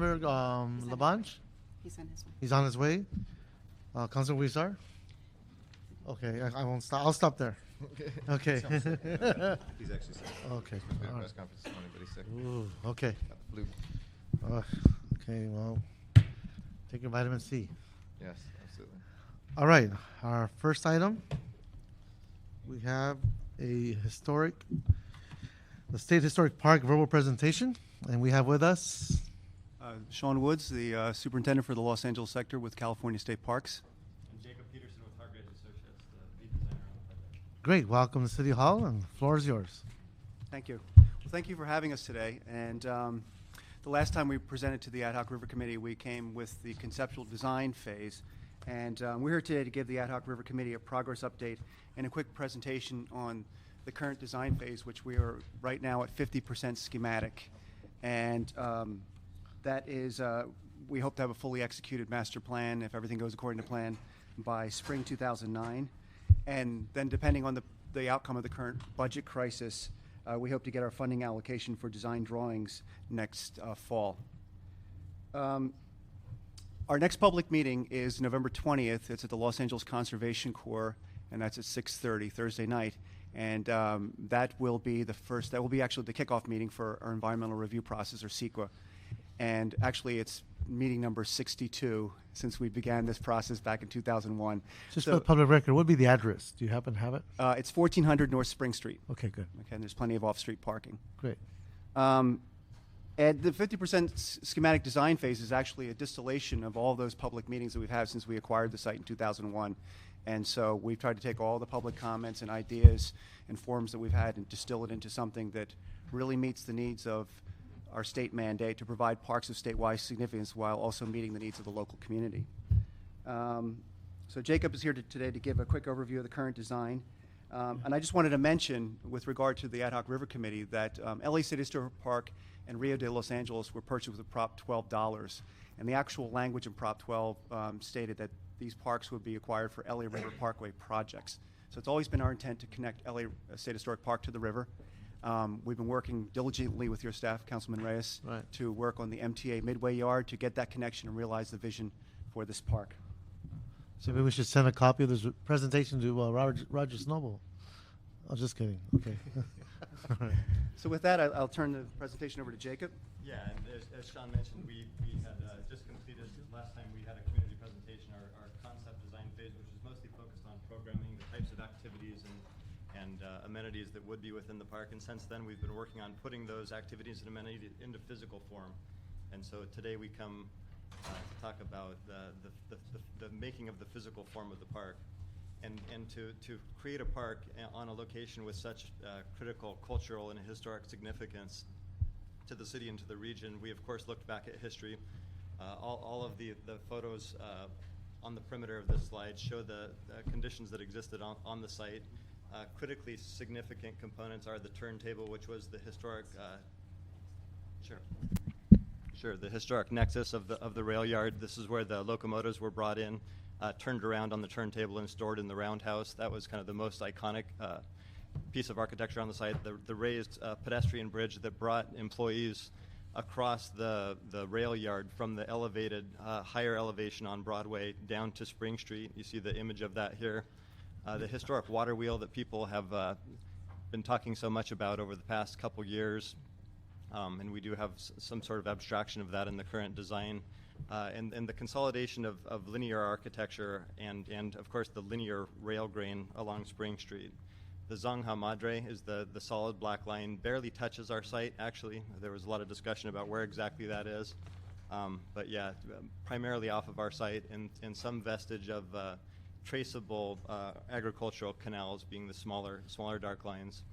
Labange? He's on his way. He's on his way. Councilor Huizar? Okay, I won't stop. I'll stop there. Okay. He's actually sick. Okay. He did a All right. press conference this morning, but he's sick. Ooh, okay. Got the flu. Okay, well, take your vitamin C. Yes, absolutely. All right, our first item, we have the State Historic Park verbal presentation, and we have with us, Sean Woods, the superintendent for the Los Angeles sector with California State Parks. And Jacob Peterson with Hoc River Associates, the lead designer on the project. great, welcome to City Hall, and the floor is yours. Thank you. Well, thank you for having us today. And the last time we presented to the Ad Hoc River Committee, we came with the conceptual design phase. And we're here today to give the Ad Hoc River Committee a progress update and a quick presentation on the current design phase, which we are right now at 50% schematic. And that is, we hope to have a fully executed master plan, if everything goes according to plan, by spring 2009. And then depending on the outcome of the current budget crisis, we hope to get our funding allocation for design drawings next fall. Our next public meeting is November 20th. It's at the Los Angeles Conservation Corps, and that's at 6:30 Thursday night. And that will be actually the kickoff meeting for our environmental review process, or CEQA. And actually, it's meeting number 62 since we began this process back in 2001. Just So, for the public record, what would be the address? Do you happen to have it? it's 1400 North Spring Street. Okay, good, Okay, and there's plenty of off-street parking. great. And the 50% schematic design phase is actually a distillation of all those public meetings that we've had since we acquired the site in 2001. And so we've tried to take all the public comments and ideas and forums that we've had and distill it into something that really meets the needs of our state mandate to provide parks of statewide significance while also meeting the needs of the local community. So Jacob is here today to give a quick overview of the current design. And I just wanted to mention, with regard to the Ad Hoc River Committee, that LA State Historic Park and Rio de Los Angeles were purchased with Prop $12. And the actual language in Prop 12 stated that these parks would be acquired for LA River Parkway projects. So it's always been our intent to connect LA State Historic Park to the river. We've been working diligently with your staff, Councilman Reyes, Right. to work on the MTA Midway Yard to get that connection and realize the vision for this park. So maybe we should send a copy of this presentation to Roger Snowball. Oh, just kidding, okay. All right. So with that, I'll turn the presentation over to Jacob. Yeah, and as Sean mentioned, we had just completed, last time we had a community presentation, our concept design phase, which is mostly focused on programming the types of activities and amenities that would be within the park. And since then, we've been working on putting those activities and amenities into physical form. And so today we come to talk about the making of the physical form of the park. And to create a park on a location with such critical cultural and historic significance to the city and to the region, we of course looked back at history. All of the photos on the perimeter of this slide show the conditions that existed on the site. Critically significant components are the turntable, which was the historic the historic nexus of the rail yard. This is where the locomotives were brought in, turned around on the turntable and stored in the roundhouse. That was kind of the most iconic piece of architecture on the site. The raised pedestrian bridge that brought employees across the rail yard from the elevated, higher elevation on Broadway down to Spring Street. You see the image of that here. The historic water wheel that people have been talking so much about over the past couple years. And we do have some sort of abstraction of that in the current design. And the consolidation of linear architecture and of course the linear rail grain along Spring Street. The Zanja Madre is the solid black line, barely touches our site actually. There was a lot of discussion about where exactly that is. But yeah, primarily off of our site and some vestige of traceable agricultural canals being the smaller dark lines.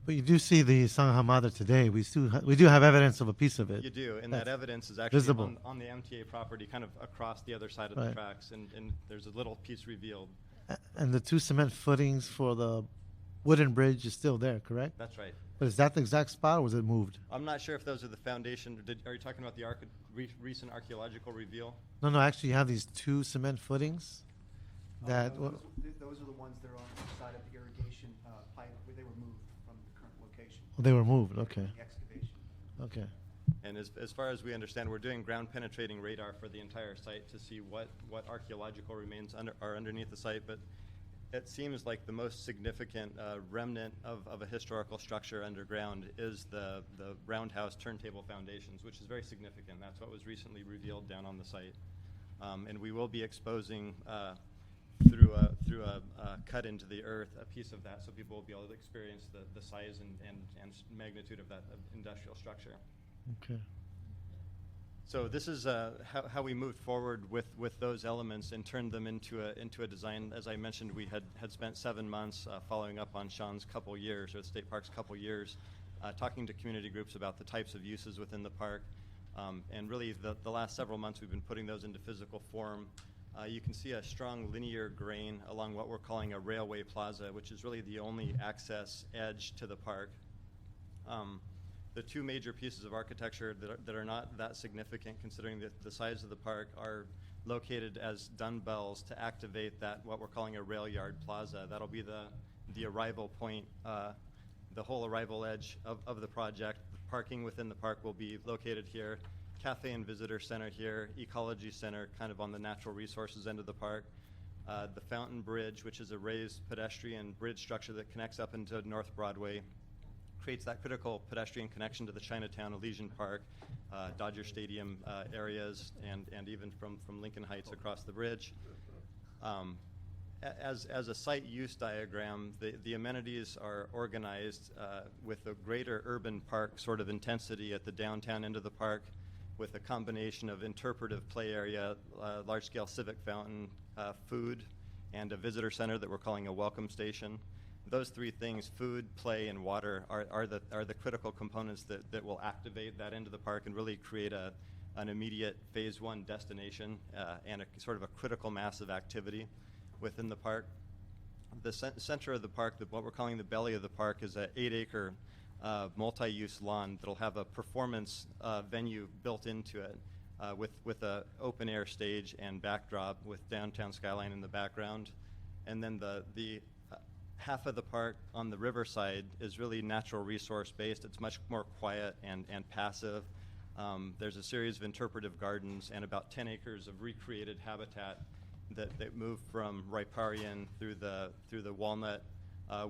But you do see the Zanja Madre today. We do have evidence of a piece of it. You do, and that evidence is actually visible on the MTA property, kind of across the other side of the tracks, and there's a little piece revealed. And the two cement footings for the wooden bridge is still there, correct? That's right. But is that the exact spot, or was it moved? I'm not sure if those are the foundation. Are you talking about the recent archaeological reveal? No, actually you have these two cement footings. Those are the ones that are on the side of the irrigation pipe where they were moved from the current location. Oh, they were moved, okay. The excavation. Okay. And as far as we understand, we're doing ground penetrating radar for the entire site to see what archaeological remains are underneath the site. But it seems like the most significant remnant of a historical structure underground is the roundhouse turntable foundations, which is very significant. That's what was recently revealed down on the site. And we will be exposing through a cut into the earth a piece of that, so people will be able to experience the size and magnitude of that industrial structure. Okay. So this is how we moved forward with those elements and turned them into a design. As I mentioned, we had spent 7 months following up on Sean's couple years, or the state park's couple years, talking to community groups about the types of uses within the park. And really the last several months we've been putting those into physical form. You can see a strong linear grain along what we're calling a railway plaza, which is really the only access edge to the park. The two major pieces of architecture that are not that significant considering the size of the park are located as dumbbells to activate that, what we're calling a rail yard plaza. That'll be the arrival point, the whole arrival edge of the project. The parking within the park will be located here. Cafe and Visitor Center here, Ecology Center kind of on the natural resources end of the park. The Fountain Bridge, which is a raised pedestrian bridge structure that connects up into North Broadway, creates that critical pedestrian connection to the Chinatown, Elysian Park, Dodger Stadium areas, and even from Lincoln Heights across the bridge. As a site use diagram, the amenities are organized with a greater urban park sort of intensity at the downtown end of the park, with a combination of interpretive play area, large-scale civic fountain, food, and a visitor center that we're calling a welcome station. Those three things, food, play, and water, are the critical components that will activate that end of the park and really create an immediate phase one destination and a sort of a critical mass of activity within the park. The center of the park, what we're calling the belly of the park, is an 8-acre multi-use lawn that'll have a performance venue built into it with a open air stage and backdrop with downtown skyline in the background. And then the half of the park on the riverside is really natural resource based. It's much more quiet and passive. There's a series of interpretive gardens and about 10 acres of recreated habitat that move from riparian through the walnut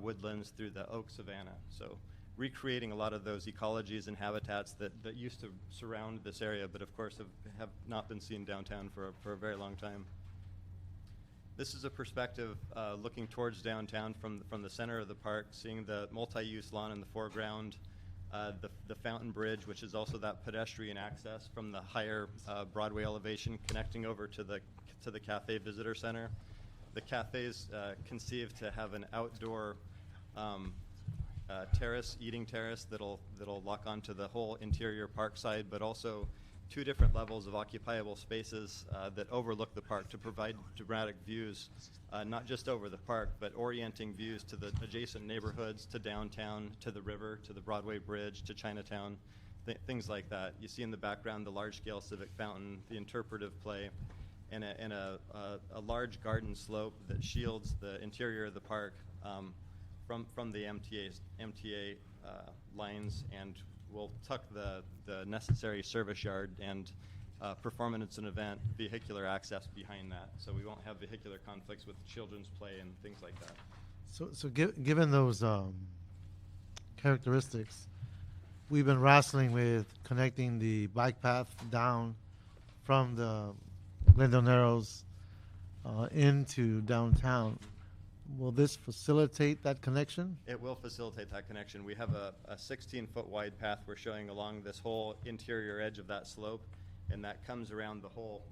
woodlands through the oak savanna. So recreating a lot of those ecologies and habitats that used to surround this area, but of course have not been seen downtown for a very long time. This is a perspective looking towards downtown from the center of the park, seeing the multi-use lawn in the foreground, the Fountain Bridge, which is also that pedestrian access from the higher Broadway elevation connecting over to the Cafe Visitor Center. The cafe is conceived to have an outdoor eating terrace that'll lock onto the whole interior park side, but also 2 different levels of occupiable spaces that overlook the park to provide dramatic views, not just over the park, but orienting views to the adjacent neighborhoods, to downtown, to the river, to the Broadway Bridge, to Chinatown, things like that. You see in the background the large-scale civic fountain, the interpretive play, and a large garden slope that shields the interior of the park from the MTA lines, and will tuck the necessary service yard and performance and event vehicular access behind that, so we won't have vehicular conflicts with children's play and things like that. So given those characteristics, we've been wrestling with connecting the bike path down from the Glendale Narrows into downtown. Will this facilitate that connection? It will facilitate that connection. We have a 16-foot wide path we're showing along this whole interior edge of that slope, and that comes around the whole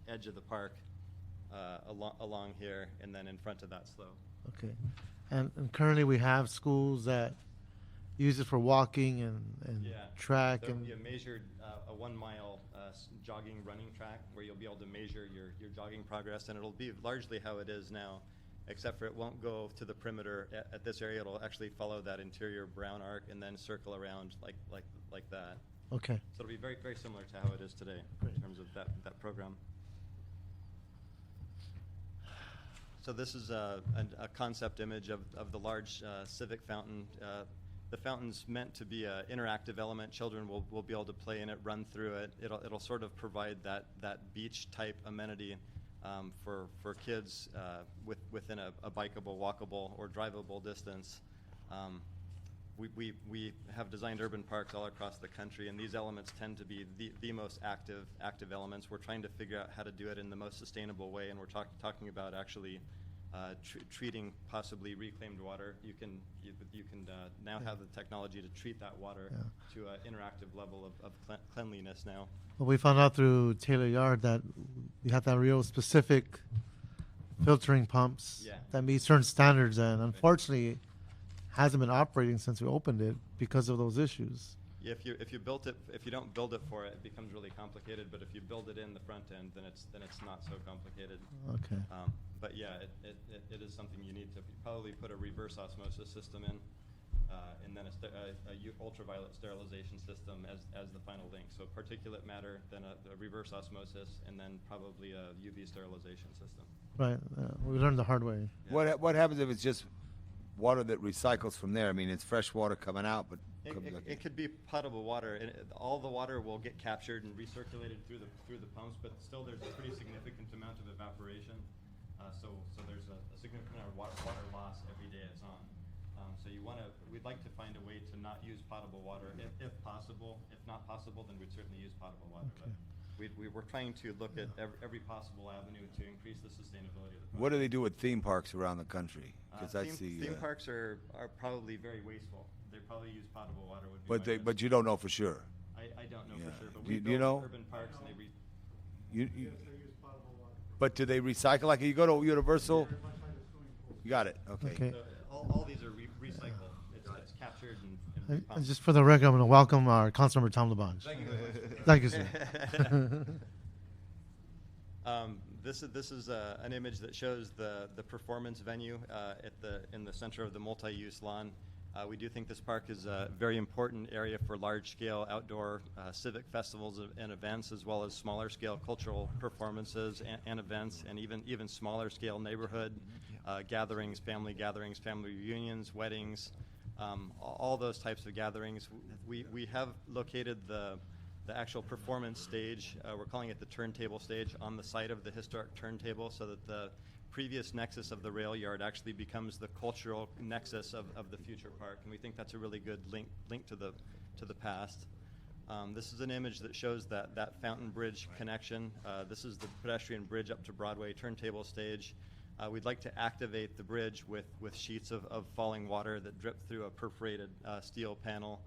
edge of the park along here and then in front of that slope. Okay. And currently we have schools that use it for walking and track. So and you measured a 1 mile jogging running track where you'll be able to measure your jogging progress, and it'll be largely how it is now, except for it won't go to the perimeter at this area. It'll actually follow that interior brown arc and then circle around like that. Okay. So it'll be very, very similar to how it is today in terms of that program. So this is a concept image of the large civic fountain. the fountain's meant to be an interactive element. Children will be able to play in it, run through it. It'll sort of provide that beach type amenity for kids within a bikeable, walkable, or drivable distance. We have designed urban parks all across the country, and these elements tend to be the most active elements. We're trying to figure out how to do it in the most sustainable way, and we're talking about actually treating possibly reclaimed water. You can now have the technology to treat that water to an interactive level of cleanliness now. Well, we found out through Taylor Yard that you have to have real specific filtering pumps that meet certain standards, and unfortunately hasn't been operating since we opened it because of those issues. If you built it, if you don't build it for it, it becomes really complicated. But if you build it in the front end, then it's not so complicated. Okay. But yeah, it is something you need to probably put a reverse osmosis system in, and then a ultraviolet sterilization system as the final link. So particulate matter, then a reverse osmosis, and then probably a UV sterilization system. Right. We learned the hard way. Yeah. What happens if it's just water that recycles from there? I mean, it's fresh water coming out, but it could be potable water. All the water will get captured and recirculated through the pumps, but still there's a pretty significant amount of evaporation. So there's a significant amount of water loss every day it's on. So we'd like to find a way to not use potable water if possible. If not possible, then we'd certainly use potable water. Okay. But we're trying to look at every possible avenue to increase the sustainability of the park. what do they do with theme parks around the country? Because I see. Theme parks are probably very wasteful. They probably use potable water. Would be But you don't know for sure. I don't know Yeah. for sure. But Do we you build know? urban parks and they You, but do they recycle? Like you go to Universal? You got it. Okay. Okay. so all these are recycled. It's captured and And repumped. just for the record, I'm going to welcome our Councilmember Tom Labange. Thank you. Thank you, sir. This is an image that shows the performance venue in the center of the multi-use lawn. We do think this park is a very important area for large-scale outdoor civic festivals and events, as well as smaller-scale cultural performances and events, and even smaller-scale neighborhood gatherings, family reunions, weddings, all those types of gatherings. We have located the actual performance stage, we're calling it the turntable stage, on the site of the historic turntable, so that the previous nexus of the rail yard actually becomes the cultural nexus of the future park, and we think that's a really good link to the past. This is an image that shows that Fountain Bridge connection. This is the pedestrian bridge up to Broadway turntable stage. We'd like to activate the bridge with sheets of falling water that drip through a perforated steel panel.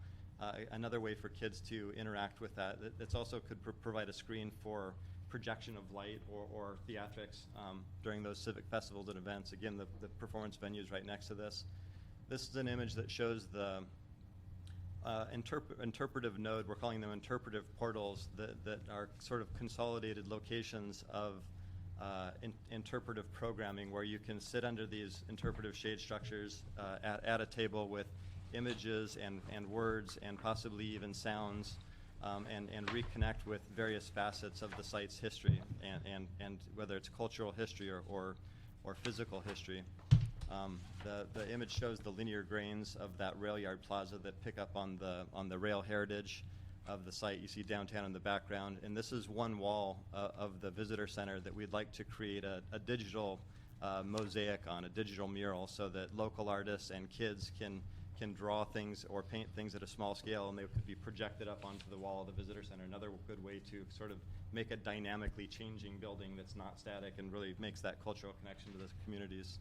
Another way for kids to interact with that. It's also could provide a screen for projection of light or theatrics during those civic festivals and events. Again, the performance venue is right next to this. This is an image that shows the interpretive node. We're calling them interpretive portals that are sort of consolidated locations of interpretive programming, where you can sit under these interpretive shade structures at a table with images and words and possibly even sounds, and reconnect with various facets of the site's history, and whether it's cultural history or physical history. The image shows the linear grains of that rail yard plaza that pick up on the rail heritage of the site. You see downtown in the background, and this is one wall of the visitor center that we'd like to create a digital mosaic on, a digital mural, so that local artists and kids can draw things or paint things at a small scale, and they could be projected up onto the wall of the visitor center. Another good way to sort of make a dynamically changing building that's not static and really makes that cultural connection to the communities.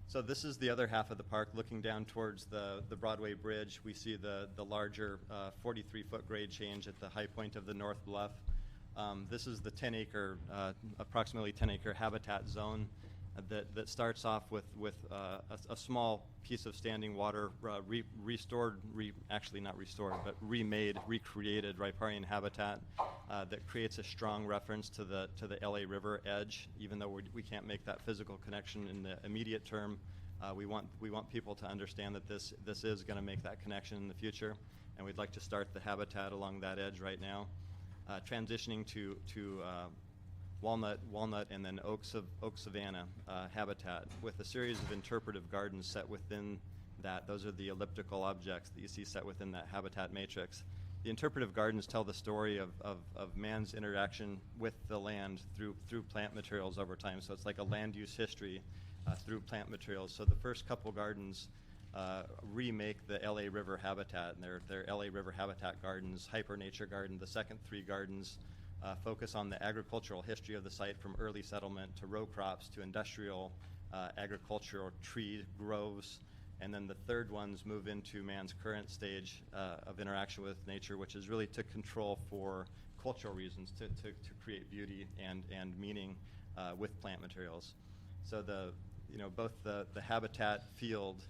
So this is the other half of the park, looking down towards the Broadway Bridge. We see the larger 43-foot grade change at the high point of the North Bluff. This is the 10-acre, approximately 10-acre habitat zone that starts off with a small piece of standing water, actually not restored, but recreated riparian habitat that creates a strong reference to the LA River edge. Even though we can't make that physical connection in the immediate term, we want people to understand that this is going to make that connection in the future, and we'd like to start the habitat along that edge right now, transitioning to walnut, and then oak savanna habitat, with a series of interpretive gardens set within that. Those are the elliptical objects that you see set within that habitat matrix. The interpretive gardens tell the story of man's interaction with the land through plant materials over time. So it's like a land use history through plant materials. So the first couple gardens remake the LA River habitat, and they're LA River habitat gardens. Hyper Nature Garden, the second three gardens focus on the agricultural history of the site, from early settlement to row crops to industrial agricultural tree groves. And then the third ones move into man's current stage of interaction with nature, which is really to control for cultural reasons, to create beauty and meaning with plant materials. So both the habitat field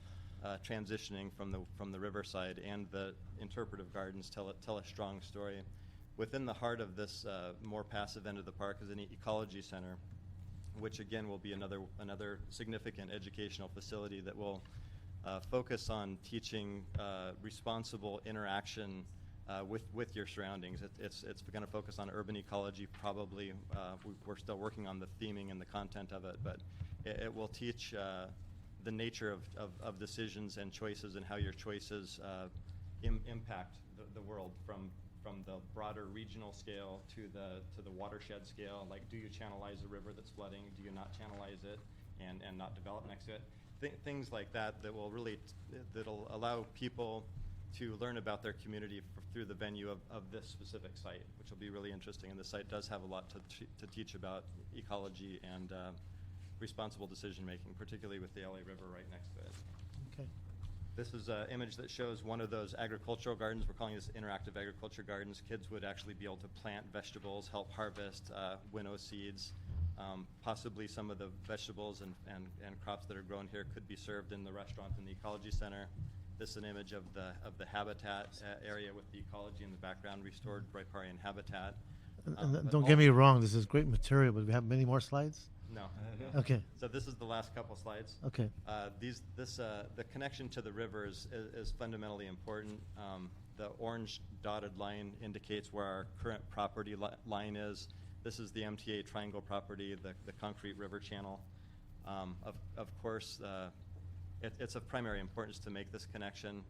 transitioning from the riverside and the interpretive gardens tell a strong story. Within the heart of this more passive end of the park is an ecology center, which again will be another significant educational facility that will focus on teaching responsible interaction with your surroundings. It's going to focus on urban ecology probably. We're still working on the theming and the content of it, but it will teach the nature of decisions and choices, and how your choices impact the world from the broader regional scale to the watershed scale. Like, do you channelize a river that's flooding? Do you not channelize it and not develop next to it? Things like that will really that'll allow people to learn about their community through the venue of this specific site, which will be really interesting. And the site does have a lot to teach about ecology and responsible decision making, particularly with the LA River right next to it. Okay. This is an image that shows one of those agricultural gardens. We're calling this interactive agriculture gardens. Kids would actually be able to plant vegetables, help harvest, winnow seeds. Possibly some of the vegetables and crops that are grown here could be served in the restaurant in the ecology center. This is an image of the habitat area with the ecology in the background, restored riparian habitat. And don't get me wrong, this is great material, but we have many more slides? No. Okay. So this is the last couple slides. Okay. The connection to the river is fundamentally important. The orange dotted line indicates where our current property line is. This is the MTA Triangle property, the concrete river channel. Of course, it's of primary importance to make this connection.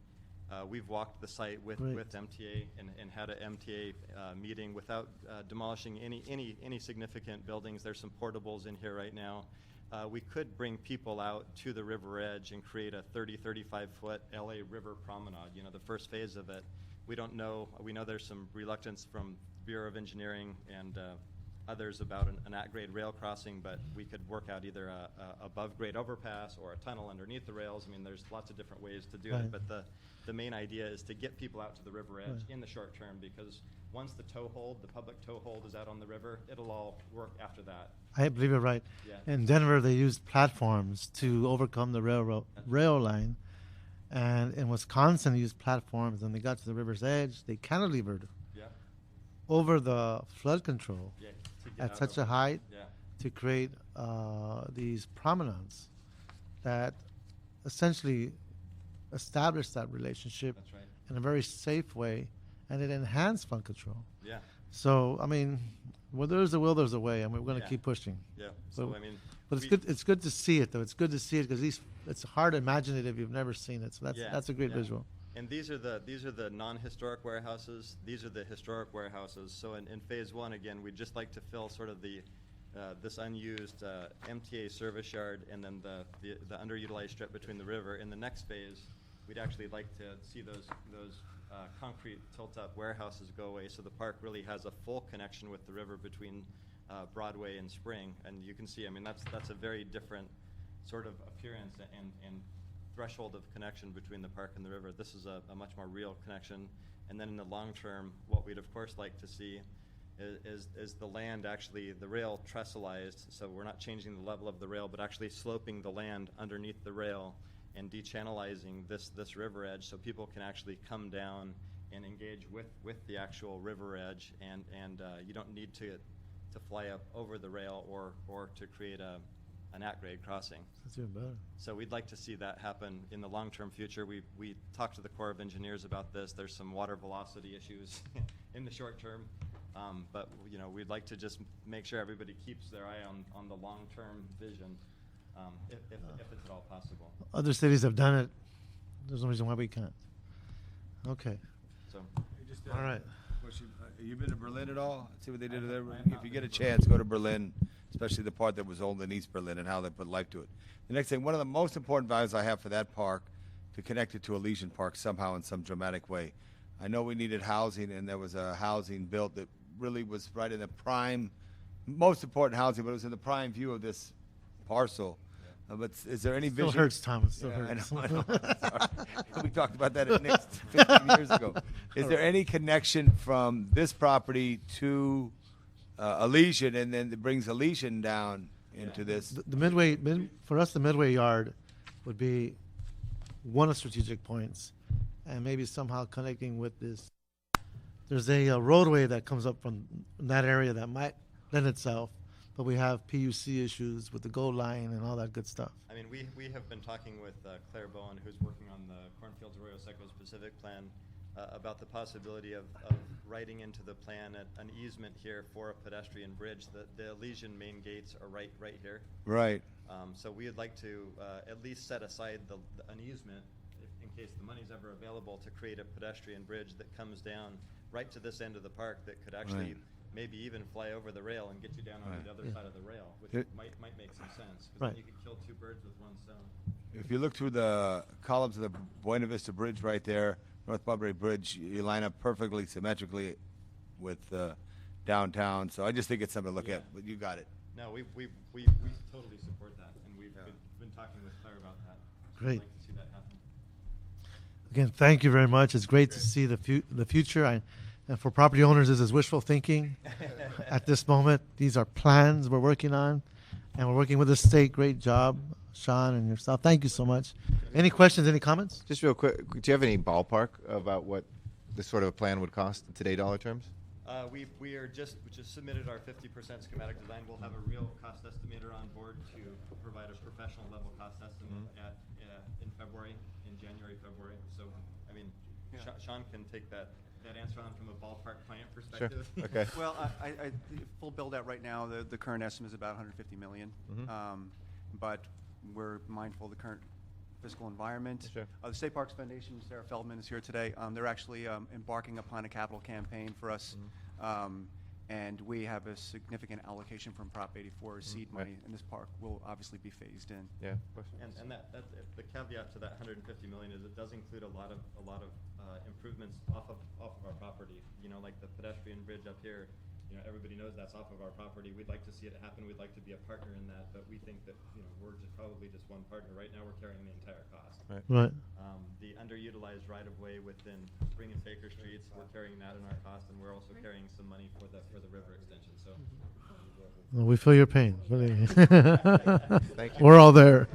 We've walked the site with MTA and had an MTA meeting without demolishing any significant buildings. There's some portables in here right now. We could bring people out to the river edge and create a 35-foot LA River promenade, the first phase of it. We don't know. We know there's some reluctance from Bureau of Engineering and others about an at-grade rail crossing, but we could work out either a above-grade overpass or a tunnel underneath the rails. I mean, there's lots of different ways to do it, but the main idea is to get people out to the river edge in the short term, because once the public toehold is out on the river, it'll all work after that. I believe you're right. Yeah. In Denver, they used platforms to overcome the rail line. And in Wisconsin, they used platforms, and they got to the river's edge. They cantilevered over the flood control at such a height to create these promenades that essentially established that relationship in a very safe way, and it enhanced flood control. Yeah. So, I mean, where there's a will, there's a way, and we're going to keep pushing. Yeah. So, I mean, but it's good. It's good to see it, though. It's good to see it because it's hard to imagine it if you've never seen it. So that's a great visual. And these are the non-historic warehouses. These are the historic warehouses. So in phase one, again, we'd just like to fill sort of this unused MTA service yard and then the underutilized strip between the river. In the next phase, we'd actually like to see those concrete tilt-up warehouses go away, so the park really has a full connection with the river between Broadway and Spring. And you can see, I mean, that's a very different sort of appearance and threshold of connection between the park and the river. This is a much more real connection. And then in the long term, what we'd of course like to see is the land actually, the rail tresselized, so we're not changing the level of the rail, but actually sloping the land underneath the rail and dechannelizing this river edge, so people can actually come down and engage with the actual river edge, and you don't need to fly up over the rail or to create an at-grade crossing. That's even better. So we'd like to see that happen in the long-term future. We talked to the Corps of Engineers about this. There's some water velocity issues in the short term, but we'd like to just make sure everybody keeps their eye on the long-term vision, if it's at all possible. Other cities have done it. There's no reason why we can't. Okay. So, All right. You been to Berlin at all? See what they did there? If you get a chance, go to Berlin, especially the part that was old in East Berlin and how they put life to it. The next thing, one of the most important values I have for that park, to connect it to Elysian Park somehow in some dramatic way. I know we needed housing, and there was a housing built that really was right in the prime, most important housing, but it was in the prime view of this parcel. But is there any Still vision? hurts, Thomas. Still Yeah, hurts. I know. Sorry. We talked about that at Nick's 15 years ago. Is there any connection from this property to Elysian, and then it brings Elysian down into this? The midway, for us, the midway yard would be one of strategic points, and maybe somehow connecting with this. There's a roadway that comes up from that area that might lend itself, but we have PUC issues with the gold line and all that good stuff. I mean, we have been talking with Claire Bowen, who's working on the Cornfields Arroyo Seco specific plan, about the possibility of writing into the plan an easement here for a pedestrian bridge. The Elysian main gates are right here. Right. So we would like to at least set aside an easement in case the money's ever available to create a pedestrian bridge that comes down right to this end of the park that could actually maybe even fly over the rail and get you down on the other side of the rail, which might make some sense. Because then you could kill two birds with one stone. If you look through the columns of the Buena Vista Bridge right there, North Mulberry Bridge, you line up perfectly symmetrically with downtown. So I just think it's something to look at. But you got it. No, we totally support that, and we've been talking with Claire about that. So Great. we'd like to see that happen. Again, thank you very much. It's great to see the future. And for property owners, this is wishful thinking. At this moment, these are plans we're working on, and we're working with the state. Great job, Sean and yourself. Thank you so much. Any questions, any comments? Just real quick, do you have any ballpark about what this sort of a plan would cost in today dollar terms? We just submitted our 50% schematic design. We'll have a real cost estimator on board to provide a professional level cost estimate in January, February. So, I mean, Sean can take that answer on from a ballpark client perspective. Sure. Okay. Well, I full build out right now, the current estimate is about $150 million. But we're mindful of the current fiscal environment. Sure. The State Parks Foundation, Sarah Feldman is here today. They're actually embarking upon a capital campaign for us. And we have a significant allocation from Prop 84 as seed money, and this park will obviously be phased in. Yeah, of course. And that's the caveat to that 150 million is it does include a lot of improvements off of our property. You know, like the pedestrian bridge up here. You know, everybody knows that's off of our property. We'd like to see it happen. We'd like to be a partner in that, but we think that we're probably just one partner. Right now, we're carrying the entire cost. Right. The underutilized right-of-way within Spring and Baker Streets, we're carrying that in our cost, and we're also carrying some money for the river extension. So. Well, we feel your pain. Thank you. We're all there.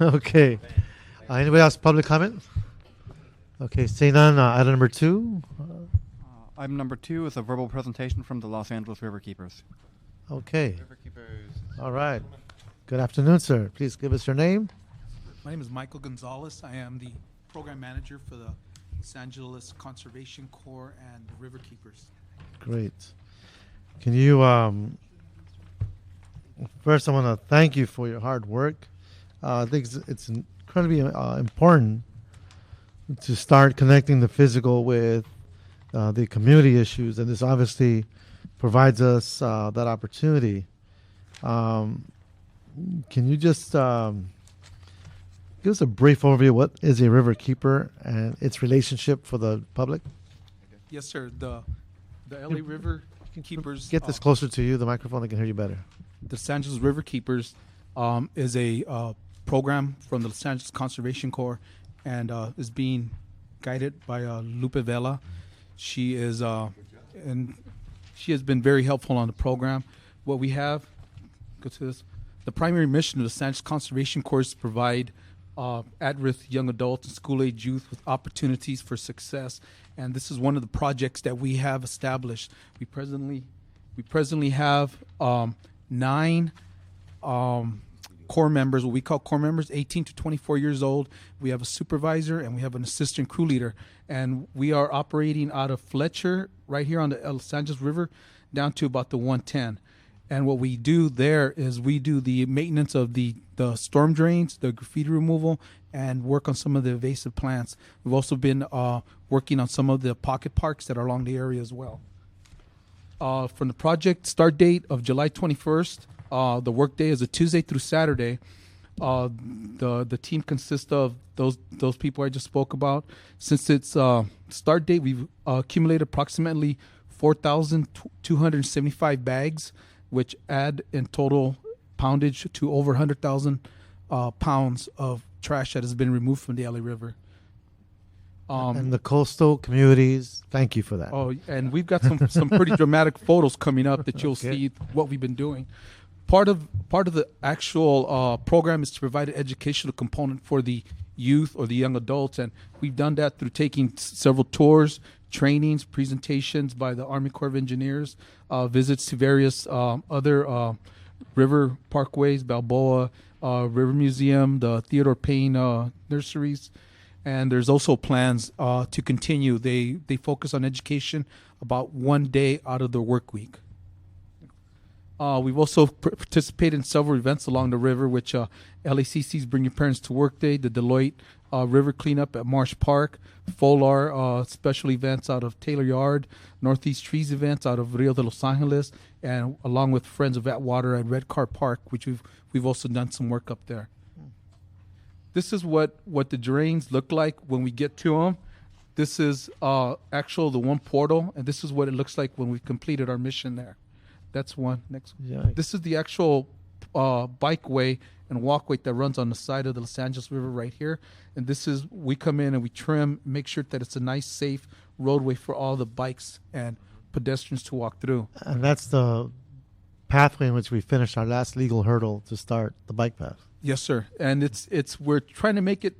Okay. Anybody else? Public comment? Okay. Seeing none. Item number 2. Item number 2 is a verbal presentation from the Los Angeles Riverkeepers. Okay. Riverkeepers. All right. Good afternoon, sir. Please give us your name. My name is Michael Gonzalez. I am the program manager for the Los Angeles Conservation Corps and the Riverkeepers. Great. Can you, first I want to thank you for your hard work. I think it's incredibly important to start connecting the physical with the community issues, and this obviously provides us that opportunity. Can you just give us a brief overview of what is a river keeper and its relationship for the public? Yes, sir. The LA River Keepers. Get this closer to you, the microphone. I can hear you better. The Los Angeles River Keepers is a program from the Los Angeles Conservation Corps and is being guided by Lupe Vela. She is and she has been very helpful on the program. What we have, go to this. The primary mission of the Los Angeles Conservation Corps is to provide at-risk young adults and school-age youth with opportunities for success, and this is one of the projects that we have established. We presently have 9 core members, what we call core members, 18 to 24 years old. We have a supervisor and we have an assistant crew leader, and we are operating out of Fletcher right here on the Los Angeles River down to about the 110. And what we do there is we do the maintenance of the storm drains, the graffiti removal, and work on some of the invasive plants. We've also been working on some of the pocket parks that are along the area as well. From the project start date of July 21st, the work day is a Tuesday through Saturday. The team consists of those people I just spoke about. Since its start date, we've accumulated approximately 4,275 bags, which add in total poundage to over 100,000 pounds of trash that has been removed from the LA River. And the coastal communities, thank you for that. Oh, and we've got some pretty dramatic photos coming up that you'll see what we've been doing. Part of the actual program is to provide an educational component for the youth or the young adults, and we've done that through taking several tours, trainings, presentations by the Army Corps of Engineers, visits to various other river parkways, Balboa River Museum, the Theodore Payne nurseries, and there's also plans to continue. They focus on education about one day out of the work week. We've also participated in several events along the river, which LACC's Bring Your Parents to Work Day, the Deloitte River Cleanup at Marsh Park, FOLAR special events out of Taylor Yard, Northeast Trees events out of Rio de Los Angeles, and along with Friends of Atwater at Red Car Park, which we've also done some work up there. This is what the drains look like when we get to them. This is the one portal, and this is what it looks like when we've completed our mission there. That's one. Next. Yikes. This is the actual bikeway and walkway that runs on the side of the Los Angeles River right here. And this is, we come in and we trim, make sure that it's a nice, safe roadway for all the bikes and pedestrians to walk through. And that's the pathway in which we finished our last legal hurdle to start the bike path. Yes, sir. And we're trying to make it,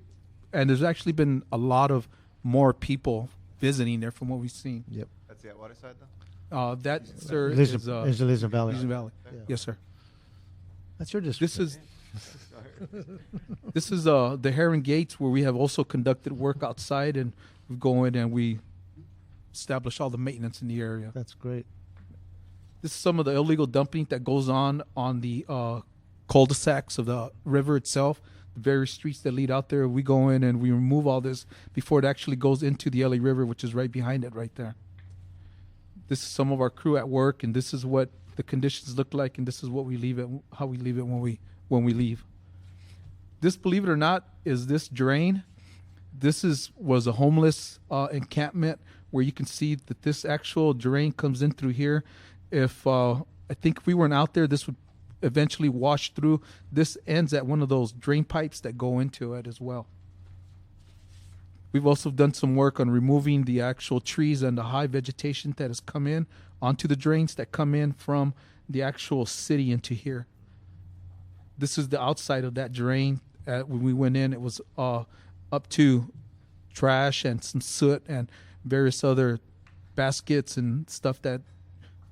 and there's actually been a lot of more people visiting there from what we've seen. Yep. That's the Atwater side, though? That, sir, Elysian- is Elysian Valley. Elysian Valley. Yeah. Yes, sir. That's your district. This is the Heron Gates, where we have also conducted work outside, and we go in and we establish all the maintenance in the area. That's great. This is some of the illegal dumping that goes on the cul-de-sacs of the river itself, the various streets that lead out there. We go in and we remove all this before it actually goes into the LA River, which is right behind it right there. This is some of our crew at work, and this is what the conditions look like, and this is what we leave it, how we leave it when we leave. This, believe it or not, is this drain. This was a homeless encampment where you can see that this actual drain comes in through here. If I think if we weren't out there, this would eventually wash through. This ends at one of those drain pipes that go into it as well. We've also done some work on removing the actual trees and the high vegetation that has come in onto the drains that come in from the actual city into here. This is the outside of that drain. When we went in, it was up to trash and some soot and various other baskets and stuff that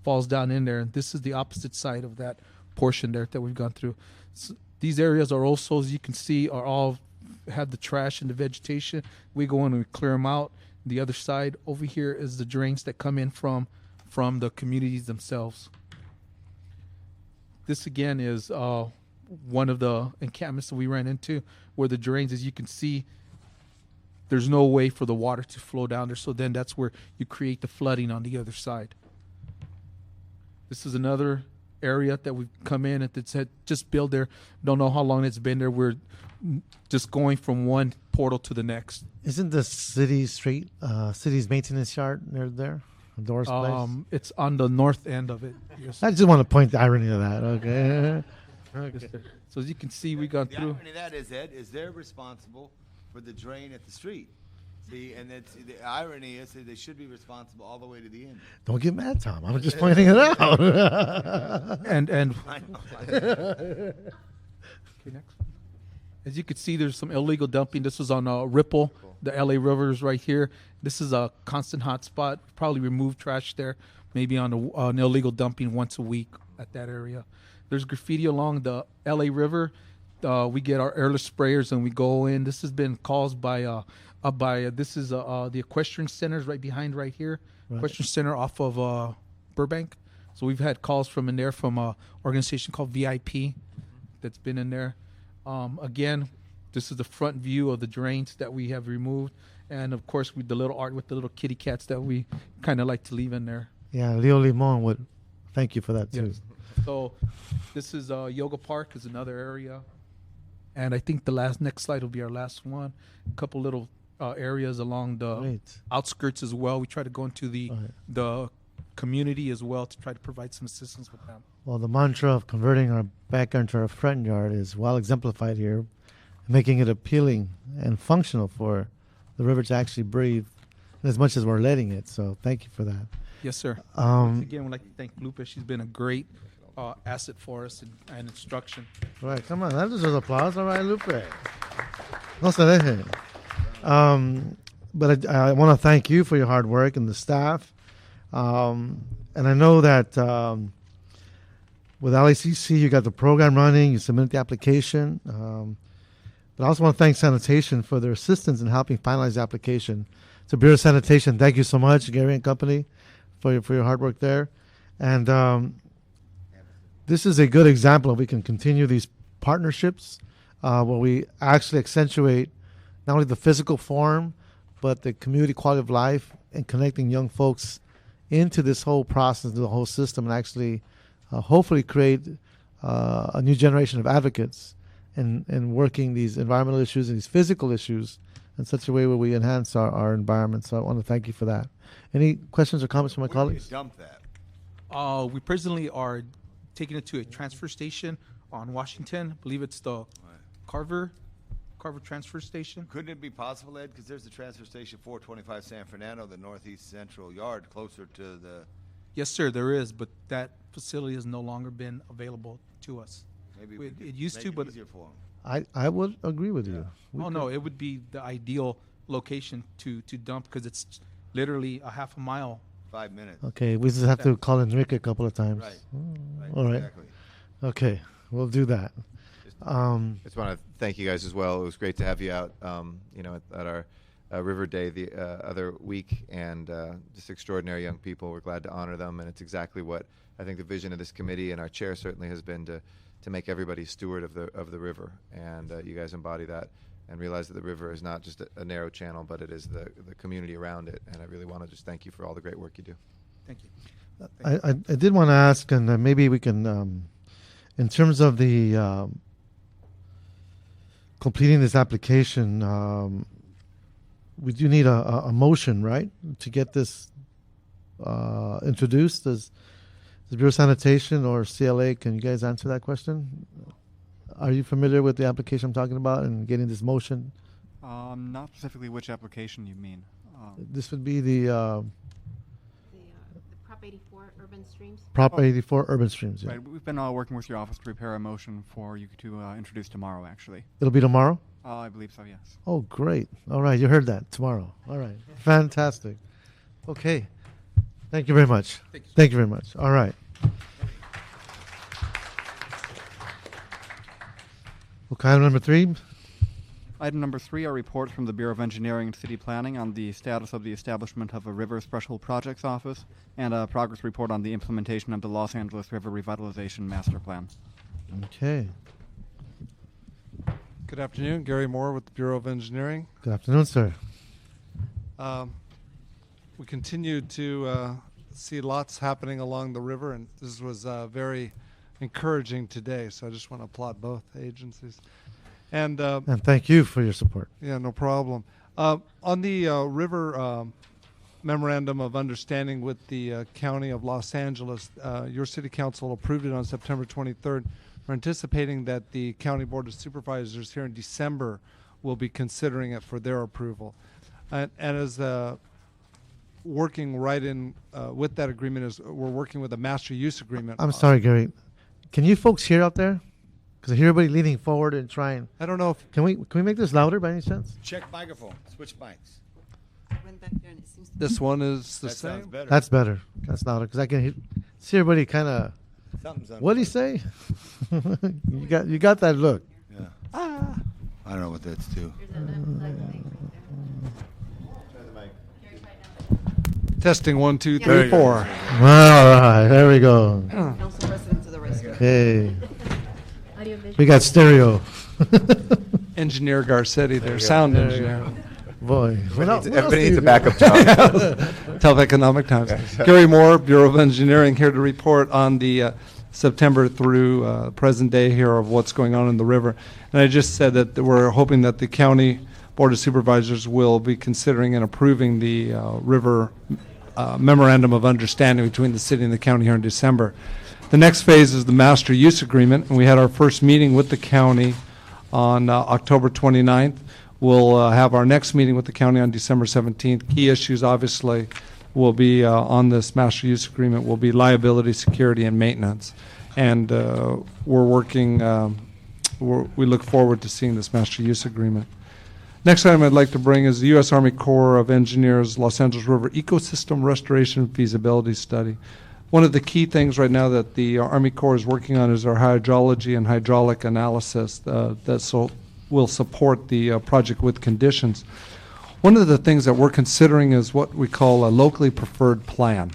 falls down in there. And this is the opposite side of that portion there that we've gone through. So these areas are also, as you can see, are all have the trash and the vegetation. We go in and we clear them out. The other side over here is the drains that come in from the communities themselves. This again is one of the encampments that we ran into where the drains, as you can see, there's no way for the water to flow down there. So then that's where you create the flooding on the other side. This is another area that we've come in and it's had just built there. Don't know how long it's been there. We're just going from one portal to the next. Isn't the city's maintenance yard near there? Doris Place? It's on the north end of it. Yes. I just want to point the irony of that. Okay. Yes, sir. So as you can see, we got The through. irony of that is, Ed, is they're responsible for the drain at the street. See, and the irony is that they should be responsible all the way to the end. Don't get mad, Tom. I'm just pointing it out. And I know. okay, next. As you can see, there's some illegal dumping. This was on Ripple. The LA River is right here. This is a constant hot spot. Probably remove trash there, maybe on an illegal dumping once a week at that area. There's graffiti along the LA River. We get our airless sprayers and we go in. This has been caused by this is the equestrian centers right behind right here. Right. Equestrian Center off of Burbank. So we've had calls from in there from a organization called VIP that's been in there. Again, this is the front view of the drains that we have removed. And of course, with the little art with the little kitty cats that we kind of like to leave in there. Yeah, Leo Limon would thank you for that too. Yes. So this is Yoga Park is another area. And I think the next slide will be our last one. A couple little areas along the Great. outskirts as well. We try to go into the community as well to try to provide some assistance with them. Well, the mantra of converting our backyard into our front yard is well exemplified here, making it appealing and functional for the river to actually breathe as much as we're letting it. So thank you for that. Yes, sir. Once again, we'd like to thank Lupe. She's been a great asset for us and instruction. All right, come on. That deserves applause. All right, Lupe. No se deje. But I want to thank you for your hard work and the staff. And I know that with LACC, you got the program running, you submitted the application. But I also want to thank Sanitation for their assistance in helping finalize the application. So Bureau of Sanitation, thank you so much, Gary and company, for your hard work there. And this is a good example of we can continue these partnerships where we actually accentuate not only the physical form, but the community quality of life and connecting young folks into this whole process, the whole system, and actually hopefully create a new generation of advocates in working these environmental issues and these physical issues in such a way where we enhance our environment. So I want to thank you for that. Any questions or comments from my Where do you colleagues? dump that? We presently are taking it to a transfer station on Washington. I believe it's the Carver transfer station. Couldn't it be possible, Ed, because there's the transfer station 425 San Fernando, the northeast central yard, closer to the... Yes, sir, there is, but that facility has no longer been available to us. Maybe we It could used make to, it but easier for 'em. I would agree with you. We oh could- no, it would be the ideal location to dump because it's literally a half a mile. 5 minutes. Okay, we just have to call Enrique a couple of times. Right. Oh, Right, all right. exactly. Okay, we'll do that. Just want to thank you guys as well. It was great to have you out, at our River Day the other week, and just extraordinary young people. We're glad to honor them, and it's exactly what I think the vision of this committee and our chair certainly has been to make everybody steward of the river, and you guys embody that and realize that the river is not just a narrow channel, but it is the community around it. And I really want to just thank you for all the great work you do. Thank you. I did want to ask, and maybe we can, in terms of the completing this application, we do need a motion, right, to get this introduced. Does the Bureau of Sanitation or CLA, can you guys answer that question? Are you familiar with the application I'm talking about and getting this motion? Not specifically which application you mean. This would be the The Prop 84 urban streams. Prop Oh. 84 urban streams. Yeah. Right, we've been working with your office to prepare a motion for you to introduce tomorrow, actually. It'll be tomorrow? I believe so, yes. Oh, great. All right, you heard that. Tomorrow. All right. Fantastic. Okay. Thank you very much. Thank you very much. All right. Okay, item number 3. Item number 3 are reports from the Bureau of Engineering and City Planning on the status of the establishment of a River Special Projects Office and a progress report on the implementation of the Los Angeles River Revitalization Master Plan. Okay. Good afternoon, Gary Moore with the Bureau of Engineering. Good afternoon, sir. We continue to see lots happening along the river, and this was very encouraging today, so I just want to applaud both agencies. And And thank you for your support. yeah, no problem. On the river memorandum of understanding with the County of Los Angeles, your City Council approved it on September 23rd. We're anticipating that the County Board of Supervisors here in December will be considering it for their approval. And as working right in with that agreement is we're working with a master use agreement. I'm sorry, Gary. Can you folks hear out there? Because I hear everybody leaning forward and trying. I don't know if Can we make this louder by any chance? Check microphone. Switch mics. Went back there and it seems to this one is the That sounds same. better. That's better. That's louder because I can see everybody kind of. Something's What do you say? you got that look. Yeah. I don't know what that's too. There's an unplugged thing right there. Testing 1, 2, Yeah. 3, 4. All right, there we go. Council President to the rescue. Hey, Audio visual. we got stereo. Engineer Garcetti, their sound engineer. Boy, Everybody needs a backup job. Tough economic times. Gary Moore, Bureau of Engineering, here to report on the September through present day here of what's going on in the river. And I just said that we're hoping that the county Board of Supervisors will be considering and approving the river memorandum of understanding between the city and the county here in December. The next phase is the master use agreement, and we had our first meeting with the county on October 29th. We'll have our next meeting with the county on December 17th. Key issues, obviously, will be on this master use agreement will be liability, security, and maintenance. And we're working, we look forward to seeing this master use agreement. Next item I'd like to bring is the U.S. Army Corps of Engineers Los Angeles River Ecosystem Restoration Feasibility Study. One of the key things right now that the Army Corps is working on is our hydrology and hydraulic analysis will support the project with conditions. One of the things that we're considering is what we call a locally preferred plan.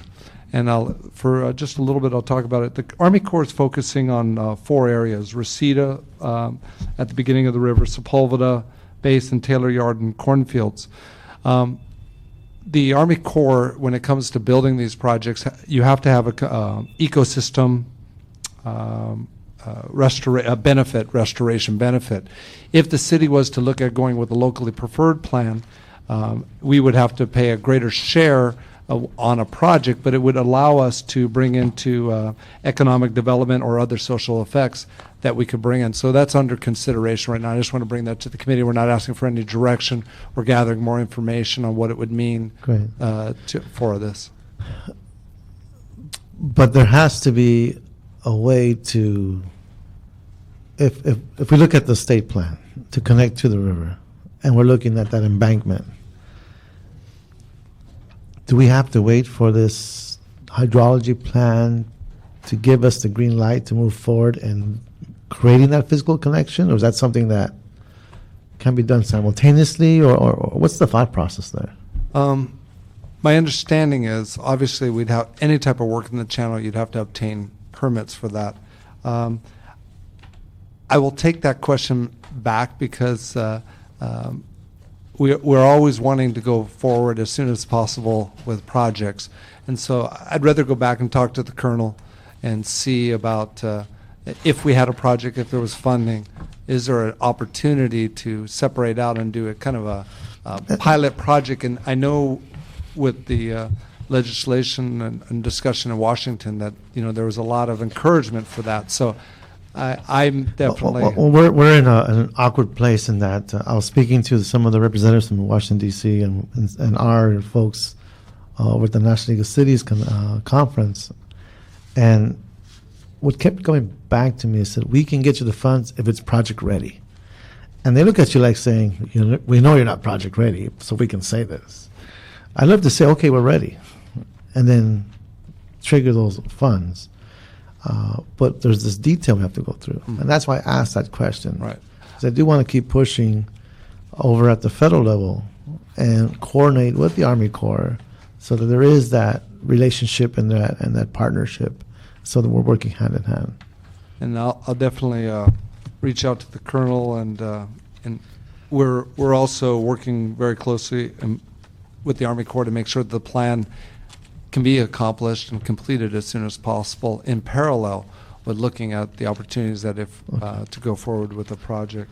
And for just a little bit, I'll talk about it. The Army Corps is focusing on 4 areas: Reseda at the beginning of the river, Sepulveda, Basin, Taylor Yard, and cornfields. The Army Corps, when it comes to building these projects, you have to have a ecosystem restoration benefit. If the city was to look at going with a locally preferred plan, we would have to pay a greater share on a project, but it would allow us to bring into economic development or other social effects that we could bring in. So that's under consideration right now. I just want to bring that to the committee. We're not asking for any direction. We're gathering more information on what it would mean for this. But there has to be a way to, if we look at the state plan to connect to the river, and we're looking at that embankment, do we have to wait for this hydrology plan to give us the green light to move forward and creating that physical connection, or is that something that can be done simultaneously, or what's the thought process there? My understanding is, obviously, we'd have any type of work in the channel, you'd have to obtain permits for that. I will take that question back because we're always wanting to go forward as soon as possible with projects. And so I'd rather go back and talk to the colonel and see about if we had a project, if there was funding, is there an opportunity to separate out and do a kind of a pilot project? And I know with the legislation and discussion in Washington that, there was a lot of encouragement for that. So I'm definitely... Well, we're in an awkward place in that I was speaking to some of the representatives from Washington, D.C. and our folks with the National League of Cities conference. And what kept going back to me is that we can get you the funds if it's project ready. And they look at you like saying, we know you're not project ready, so we can say this. I love to say, okay, we're ready, and then trigger those funds. But there's this detail we have to go through. And that's why I asked that question. Right. Because I do want to keep pushing over at the federal level and coordinate with the Army Corps so that there is that relationship and that partnership so that we're working hand in hand. And I'll definitely reach out to the colonel, and we're also working very closely with the Army Corps to make sure that the plan can be accomplished and completed as soon as possible in parallel with looking at the opportunities that to go forward with the project.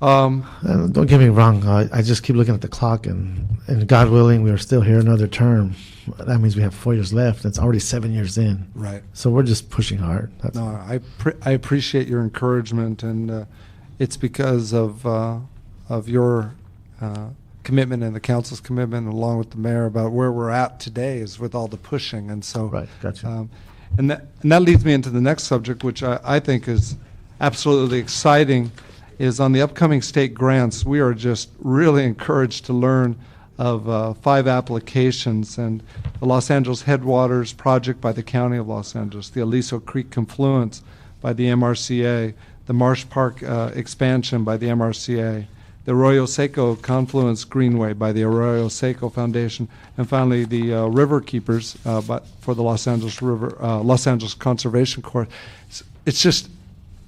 Don't get me wrong. I just keep looking at the clock, and God willing, we are still here another term. That means we have 4 years left. It's already 7 years in. Right. So we're just pushing hard. No, I appreciate your encouragement, and it's because of your commitment and the council's commitment, along with the mayor, about where we're at today is with all the pushing. And so, Right, gotcha. And that leads me into the next subject, which I think is absolutely exciting, is on the upcoming state grants. We are just really encouraged to learn of 5 applications, and the Los Angeles Headwaters Project by the County of Los Angeles, the Aliso Creek Confluence by the MRCA, the Marsh Park expansion by the MRCA, the Arroyo Seco Confluence Greenway by the Arroyo Seco Foundation, and finally the River Keepers but for the Los Angeles Conservation Corps. It's just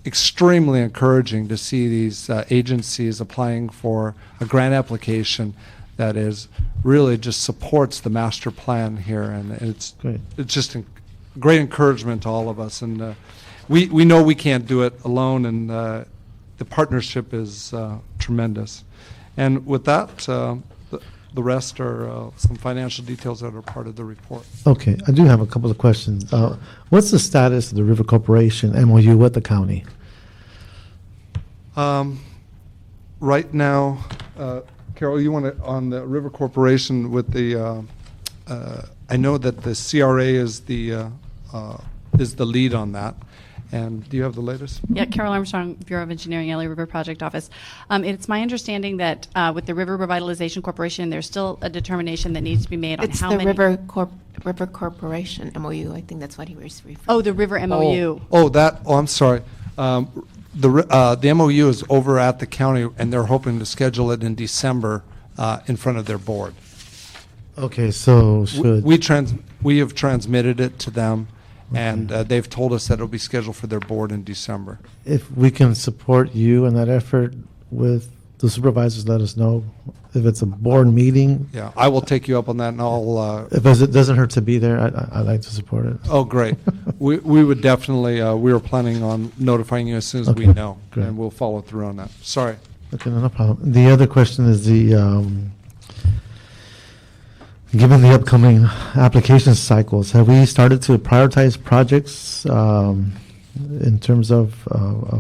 extremely encouraging to see these agencies applying for a grant application that is really just supports the master plan here, and it's Great. It's just great encouragement to all of us, and we know we can't do it alone, and the partnership is tremendous. And with that, the rest are some financial details that are part of the report. Okay, I do have a couple of questions. What's the status of the River Corporation MOU with the county? Right now, Carol, you want to, on the River Corporation with the, I know that the CRA is the lead on that. And do you have the latest? Yeah, Carol Armstrong, Bureau of Engineering, LA River Project Office. It's my understanding that with the River Revitalization Corporation, there's still a determination that needs to be made on It's how the many. River Corporation MOU. I think that's what he was referring. Oh, the River MOU. I'm sorry. The MOU is over at the county, and they're hoping to schedule it in December in front of their board. Okay, so should We have transmitted it to them, and they've told us that it'll be scheduled for their board in December. if we can support you in that effort with the supervisors, let us know. If it's a board meeting, Yeah, I will take you up on that, and I'll. if it doesn't hurt to be there, I'd like to support it. Oh, great. We would definitely. We were planning on notifying you as soon as we Okay, know, great. and we'll follow through on that. Sorry. Okay, no problem. The other question is given the upcoming application cycles, have we started to prioritize projects in terms of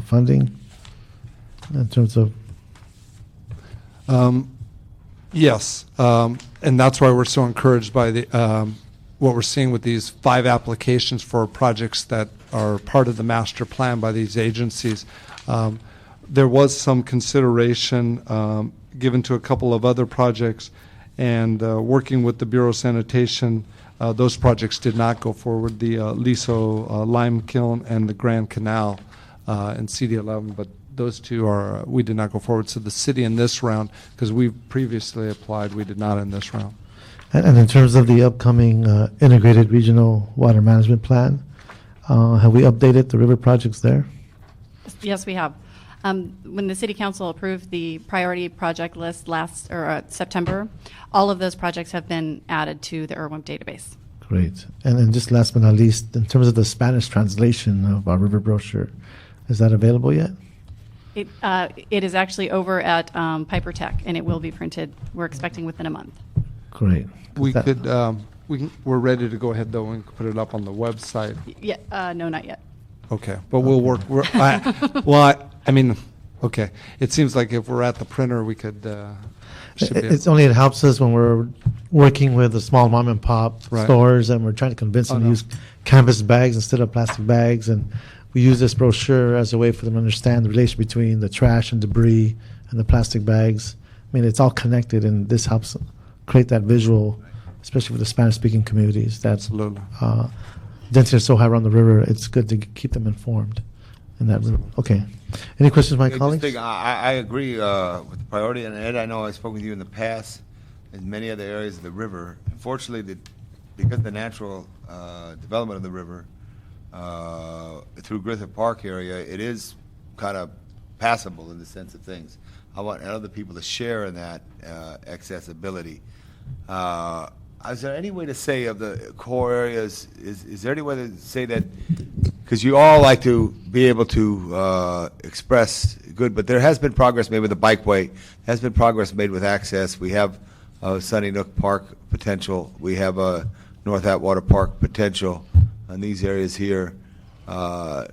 funding? In terms of Yes, and that's why we're so encouraged by what we're seeing with these 5 applications for projects that are part of the master plan by these agencies. There was some consideration given to a couple of other projects, and working with the Bureau of Sanitation, those projects did not go forward, the Liso Lime Kiln and the Grand Canal in CD11, but those two we did not go forward. So the city in this round, because we previously applied, we did not in this round. and in terms of the upcoming integrated regional water management plan, have we updated the river projects there? Yes, we have. When the City Council approved the priority project list last September, all of those projects have been added to the IRWIMP database. Great. And then just last but not least, in terms of the Spanish translation of our river brochure, is that available yet? It is actually over at Piper Tech, and it will be printed. We're expecting within a month. Great. We're ready to go ahead though and put it up on the website. No, not yet. Okay, but we'll work. Okay. It seems like if we're at the printer, we could. It helps us when we're working with the small mom and pop Right. stores, and we're trying to convince them to use canvas bags instead of plastic bags, and we use this brochure as a way for them to understand the relation between the trash and debris and the plastic bags. I mean, it's all connected, and this helps create that visual, especially for the Spanish-speaking communities. That's Absolutely. density is so high around the river. It's good to keep them informed in that river. Okay. Any questions, my colleagues? I agree with the priority, and Ed, I know I spoke with you in the past in many other areas of the river. Unfortunately, because of the natural development of the river through Griffith Park area, it is kind of passable in the sense of things. I want other people to share in that accessibility. Is there any way to say of the core areas, is there any way to say that, because you all like to be able to express good, but there has been progress made with the bikeway, has been progress made with access. We have Sunny Nook Park potential. We have a North Atwater Park potential in these areas here. To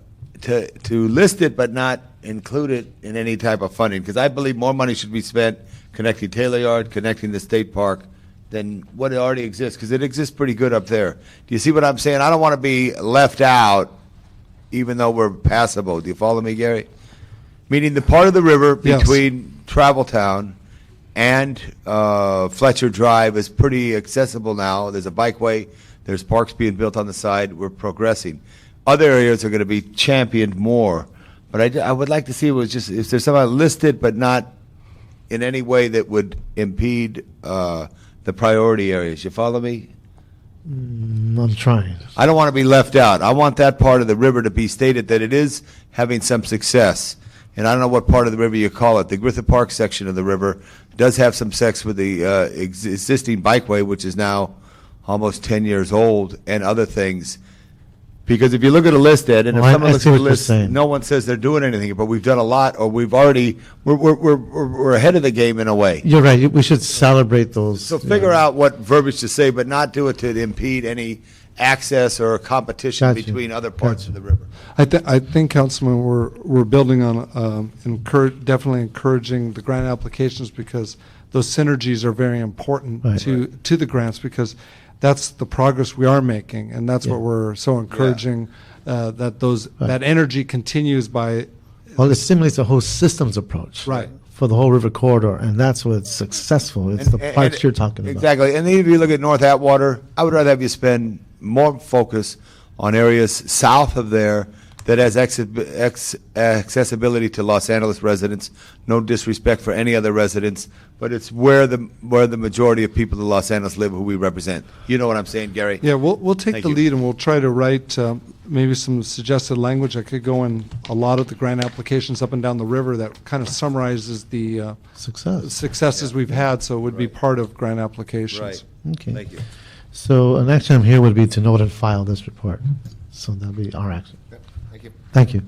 list it but not include it in any type of funding, because I believe more money should be spent connecting Taylor Yard, connecting the state park, than what already exists, because it exists pretty good up there. Do you see what I'm saying? I don't want to be left out, even though we're passable. Do you follow me, Gary? Meaning the part of the river between Traveltown and Fletcher Drive is pretty accessible now. There's a bikeway. There's parks being built on the side. We're progressing. Other areas are going to be championed more. But I would like to see if there's somehow listed but not in any way that would impede the priority areas. You follow me? I'm trying. I don't want to be left out. I want that part of the river to be stated that it is having some success. And I don't know what part of the river you call it. The Griffith Park section of the river does have some sex with the existing bikeway, which is now almost 10 years old, and other things. Because if you look at a list, Ed, and Well, if someone I looks see at what the you're list, saying. no one says they're doing anything, but we've done a lot, or we're ahead of the game in a way. You're right. We should celebrate those. So figure out what verbiage to say, but not do it to impede any access or competition Gotcha. between other parts Gotcha. of the river. I think, Councilman, we're building on definitely encouraging the grant applications, because those synergies are very important Right. to the grants, because that's the progress we are making, and that's Yeah. what we're so encouraging, that energy continues by. Well, it stimulates a whole systems approach. Right. For the whole river corridor, and that's what's successful. It's the parts you're talking about. Exactly. And then if you look at North Atwater, I would rather have you spend more focus on areas south of there that has accessibility to Los Angeles residents. No disrespect for any other residents, but it's where the majority of people in Los Angeles live who we represent. You know what I'm saying, Gary? Yeah, we'll take Thank the you. lead, and we'll try to write maybe some suggested language that could go in a lot of the grant applications up and down the river that kind of summarizes the successes we've had, so it would be part of grant applications. Right. Okay. Thank you. So an action item here would be to note and file this report. So that'll be our action. Thank you. Thank you.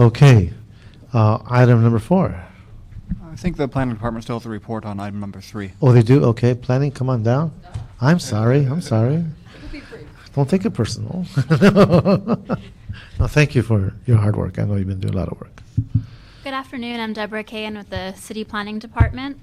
Okay. Item number 4. I think the planning department still has a report on item number 3. Oh, they do? Okay. Planning, come on down. I'm sorry. Don't take it personal. No, thank you for your hard work. I know you've been doing a lot of work. Good afternoon. I'm Deborah Kahan with the City Planning Department.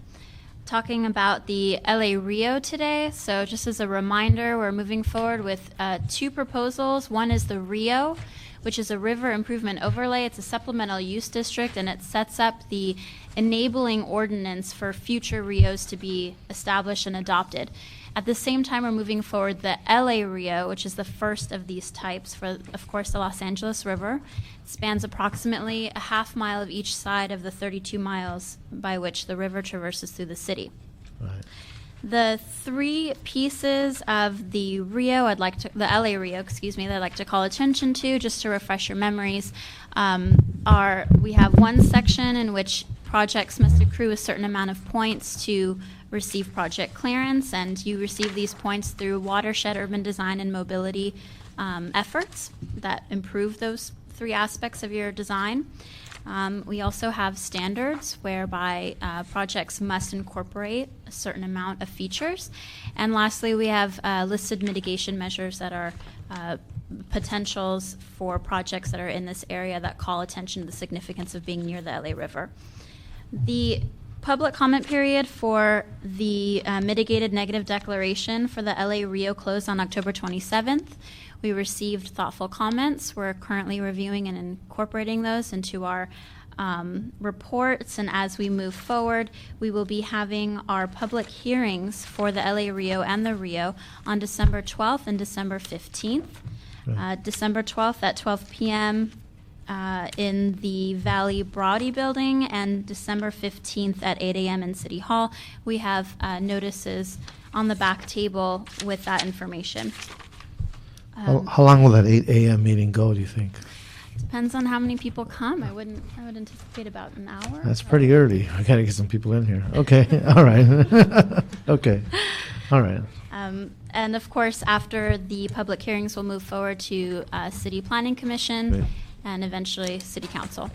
Talking about the LA Rio today. So just as a reminder, we're moving forward with 2 proposals. One is the Rio, which is a river improvement overlay. It's a supplemental use district, and it sets up the enabling ordinance for future Rios to be established and adopted. At the same time, we're moving forward the LA Rio, which is the first of these types for, of course, the Los Angeles River. It spans approximately a half mile of each side of the 32 miles by which the river traverses through the city. Right. The 3 pieces of the Rio, the LA Rio, that I'd like to call attention to, just to refresh your memories, are we have one section in which projects must accrue a certain amount of points to receive project clearance, and you receive these points through watershed, urban design, and mobility efforts that improve those 3 aspects of your design. We also have standards whereby projects must incorporate a certain amount of features. And lastly, we have listed mitigation measures that are potentials for projects that are in this area that call attention to the significance of being near the LA River. The public comment period for the mitigated negative declaration for the LA Rio closed on October 27th. We received thoughtful comments. We're currently reviewing and incorporating those into our reports, and as we move forward, we will be having our public hearings for the LA Rio and the Rio on December 12th and December 15th. December 12th at 12 p.m. In the Valley Brody building, and December 15th at 8 a.m. in City Hall. We have notices on the back table with that information. How long will that 8 a.m. meeting go, do you think? Depends on how many people come. I would anticipate about an hour. That's pretty early. I got to get some people in here. Okay. All right. Okay. All right. And of course, after the public hearings, we'll move forward to City Planning Commission. Great. And eventually City Council.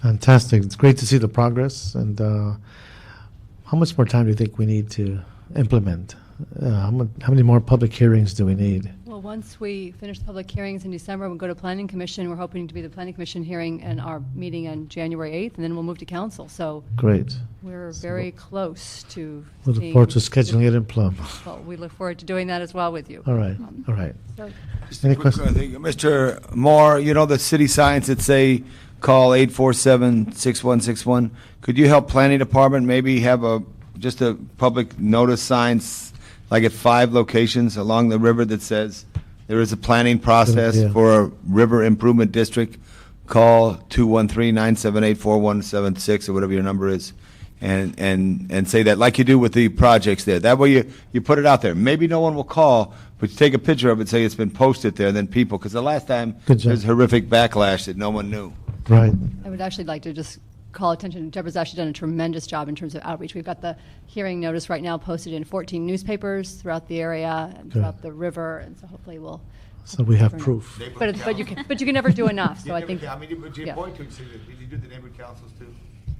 Fantastic. It's great to see the progress. And how much more time do you think we need to implement? How many more public hearings do we need? Well, once we finish the public hearings in December, we'll go to Planning Commission. We're hoping to be the Planning Commission hearing and our meeting on January 8th, and then we'll move to Council. So Great. we're very close to We look seeing forward to scheduling it in Plum. Well, we look forward to doing that as well with you. All right. All right. So Just a Any quick questions? thing. Mr. Moore, you know the city signs that say call 847-6161? Could you help planning department maybe have just a public notice signs like at 5 locations along the river that says there is a planning process Yeah. for a river improvement district? Call 213-978-4176 or whatever your number is. and say that like you do with the projects there. That way you put it out there. Maybe no one will call, but you take a picture of it and say it's been posted there, and then people, because the last time Good job. there's horrific backlash that no one knew. Right. I would actually like to just call attention. Deborah's actually done a tremendous job in terms of outreach. We've got the hearing notice right now posted in 14 newspapers throughout the area and throughout the river, and so hopefully we'll. So we have proof. But you can never do enough. So I think. but you're yeah. going to, did you do the neighborhood councils too?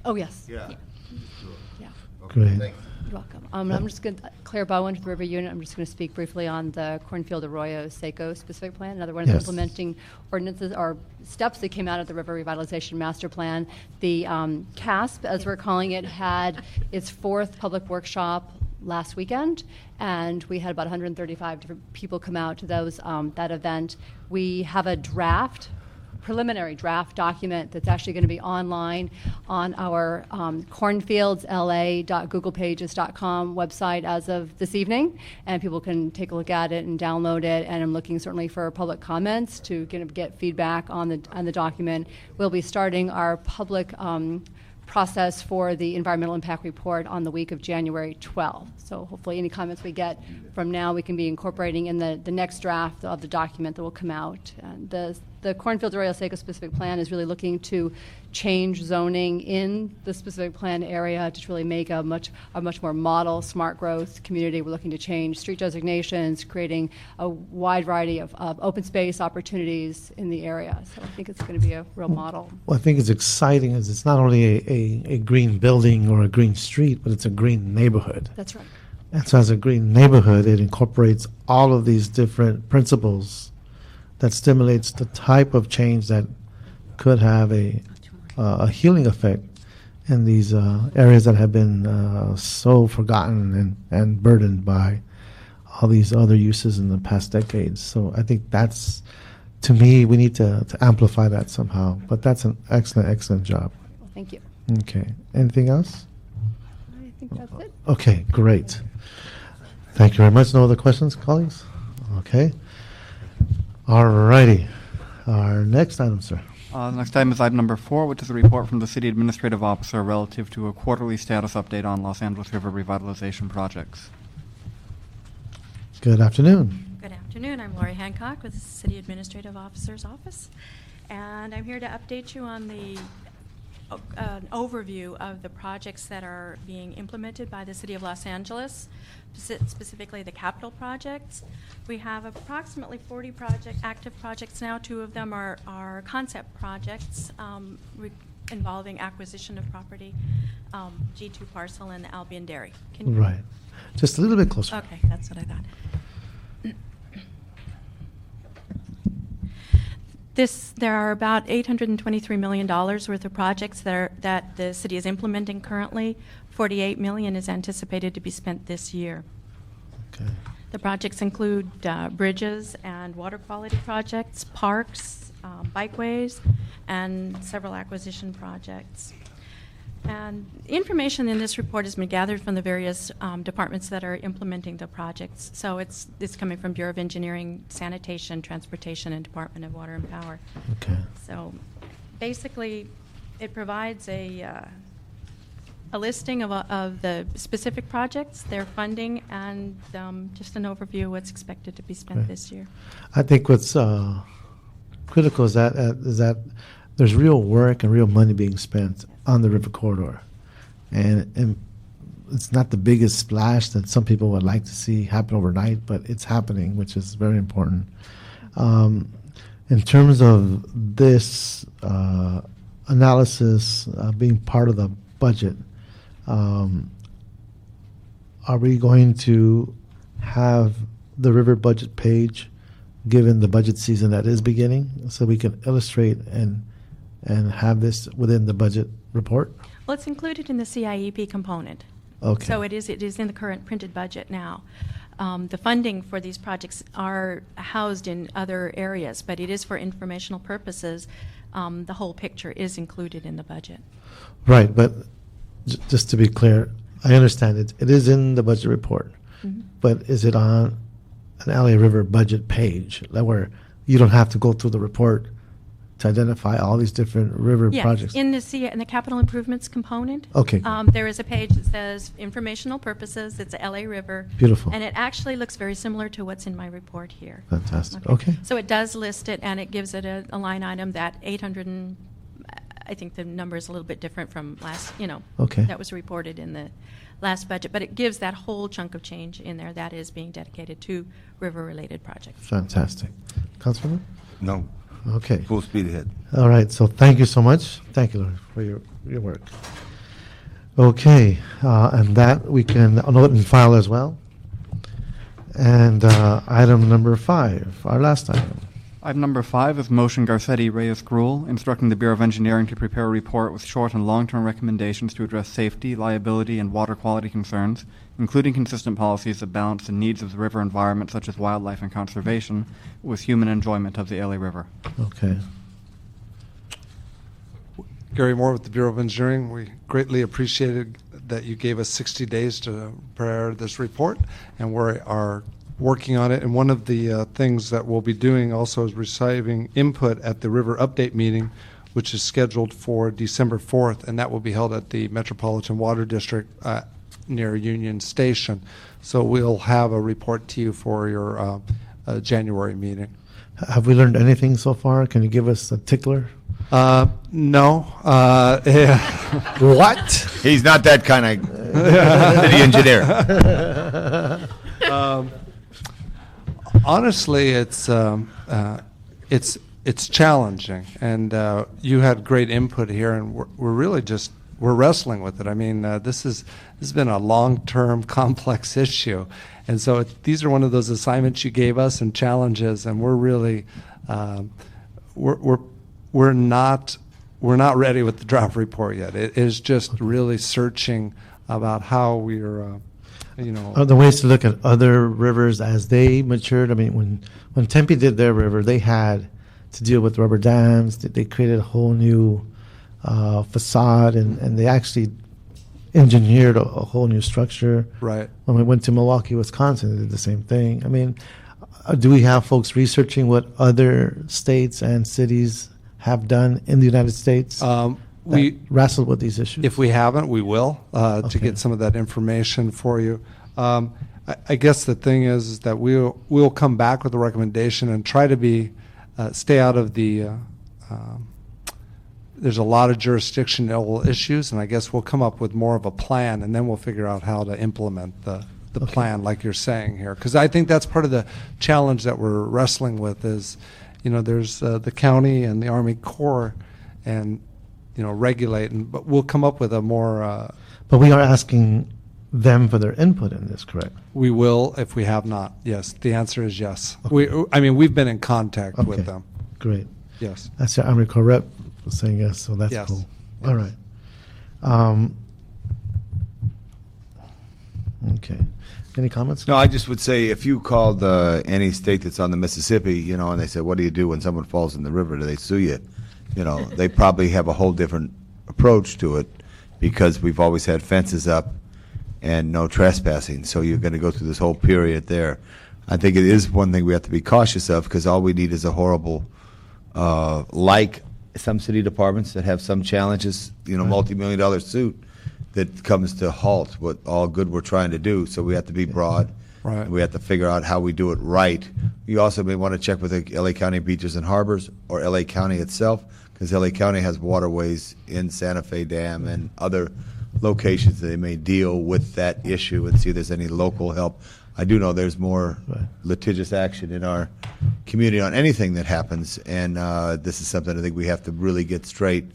Oh yes. Yeah. Yeah. Great. Thanks. You're welcome. I'm just going to, Claire Bowen, the River Unit, I'm just going to speak briefly on the Cornfield Arroyo Seco specific plan, another one of the Yes. implementing ordinances or steps that came out of the River Revitalization Master Plan. The CASP, as we're calling it, had its 4th public workshop last weekend, and we had about 135 different people come out to those that event. We have a preliminary draft document that's actually going to be online on our cornfieldsla.googlepages.com website as of this evening, and people can take a look at it and download it. And I'm looking certainly for public comments to get feedback on the document. We'll be starting our public process for the environmental impact report on the week of January 12th. So hopefully any comments we get from now we can be incorporating in the next draft of the document that will come out. And the Cornfield Arroyo Seco specific plan is really looking to change zoning in the specific plan area to really make a much more model smart growth community. We're looking to change street designations, creating a wide variety of open space opportunities in the area. So I think it's going to be a real model. What I think is exciting is it's not only a green building or a green street, but it's a green neighborhood. That's right. And so as a green neighborhood, it incorporates all of these different principles that stimulates the type of change that could have a healing effect in these areas that have been so forgotten and burdened by all these other uses in the past decades. So I think that's, to me, we need to amplify that somehow. But that's an excellent job. Well, thank you. Okay. Anything else? I think that's it. Okay, great. Thank you very much. No other questions, colleagues? Okay. All righty. Our next item, sir. The next item is item number 4, which is a report from the City Administrative Officer relative to a quarterly status update on Los Angeles River revitalization projects. Good afternoon. Good afternoon. I'm Lori Hancock with the City Administrative Officer's Office, and I'm here to update you on the an overview of the projects that are being implemented by the City of Los Angeles, specifically the capital projects. We have approximately 40 active projects now. 2 of them are concept projects involving acquisition of property, G2 parcel and the Albion Dairy. Right. Just a little bit closer. Okay, that's what I thought. There are about $823 million worth of projects that the city is implementing currently. $48 million is anticipated to be spent this year. Okay. The projects include bridges and water quality projects, parks, bikeways, and several acquisition projects. And information in this report has been gathered from the various departments that are implementing the projects. So it's coming from Bureau of Engineering, Sanitation, Transportation, and Department of Water and Power. Okay. So basically, it provides a listing of the specific projects, their funding, and just an overview of what's expected to be spent Right. this year. I think what's critical is that there's real work and real money being spent on the river corridor, and it's not the biggest splash that some people would like to see happen overnight, but it's happening, which is very important. In terms of this analysis being part of the budget, are we going to have the river budget page given the budget season that is beginning, so we can illustrate and have this within the budget report? Well, it's included in the CIEP component. Okay. So it is in the current printed budget now. The funding for these projects are housed in other areas, but it is for informational purposes. The whole picture is included in the budget. Right, but just to be clear, I understand it is in the budget report, Mm-hmm. but is it on an LA River budget page where you don't have to go through the report to identify all these different river Yes, projects? in the capital improvements component. Okay. There is a page that says informational purposes. It's LA River. Beautiful. And it actually looks very similar to what's in my report here. Fantastic. Okay. So it does list it, and it gives it a line item that 800 and, I think the number is a little bit different from last, Okay. that was reported in the last budget. But it gives that whole chunk of change in there that is being dedicated to river-related projects. Fantastic. Councilman? No, Okay. full speed ahead. All right. So thank you so much. Thank you, Lord, for your work. Okay. And that we can note and file as well. And item number 5, our last item. Item number 5 is motion Garcetti Reyes Gruel, instructing the Bureau of Engineering to prepare a report with short and long-term recommendations to address safety, liability, and water quality concerns, including consistent policies that balance the needs of the river environment, such as wildlife and conservation, with human enjoyment of the LA River. Okay. Gary Moore with the Bureau of Engineering. We greatly appreciated that you gave us 60 days to prepare this report, and we are working on it. And one of the things that we'll be doing also is receiving input at the River Update meeting, which is scheduled for December 4th, and that will be held at the Metropolitan Water District near Union Station. So we'll have a report to you for your January meeting. Have we learned anything so far? Can you give us a tickler? No. Yeah. What? He's not that kind of city engineer. Honestly, it's challenging, and you had great input here, and we're really just wrestling with it. I mean, this has been a long-term, complex issue, and so these are one of those assignments you gave us and challenges, and we're really we're not ready with the draft report yet. It is just really searching about how we're. Are there ways to look at other rivers as they matured? I mean, when Tempe did their river, they had to deal with rubber dams. They created a whole new facade, and they actually engineered a whole new structure. Right. When we went to Milwaukee, Wisconsin, they did the same thing. I mean, do we have folks researching what other states and cities have done in the United States? We wrestled with these issues. If we haven't, we will to get some of that information for you. I guess the thing is that we'll come back with a recommendation and try to stay out of the. There's a lot of jurisdictional issues, and I guess we'll come up with more of a plan, and then we'll figure out how to implement the plan, like you're saying here. Because I think that's part of the challenge that we're wrestling with is, there's the county and the Army Corps, and regulate, but we'll come up with a more. But we are asking them for their input in this, correct? We will if we have not. Yes, the answer is yes. Okay. We've been in contact with them. Great. Yes. That's your Army Corps rep saying yes, so that's yes. cool. Yes. All right. Okay. Any comments? No, I just would say if you called any state that's on the Mississippi, and they said, "What do you do when someone falls in the river? Do they sue you?" They probably have a whole different approach to it because we've always had fences up and no trespassing. So you're going to go through this whole period there. I think it is one thing we have to be cautious of because all we need is a horrible, like some city departments that have some challenges, multi-million-dollar suit that comes to halt what all good we're trying to do. So we have to be broad. Right. We have to figure out how we do it right. You also may want to check with the LA County Beaches and Harbors or LA County itself, because LA County has waterways in Santa Fe Dam and other locations that they may deal with that issue and see if there's any local help. I do know there's more litigious action in our community on anything that happens, and this is something I think we have to really get straight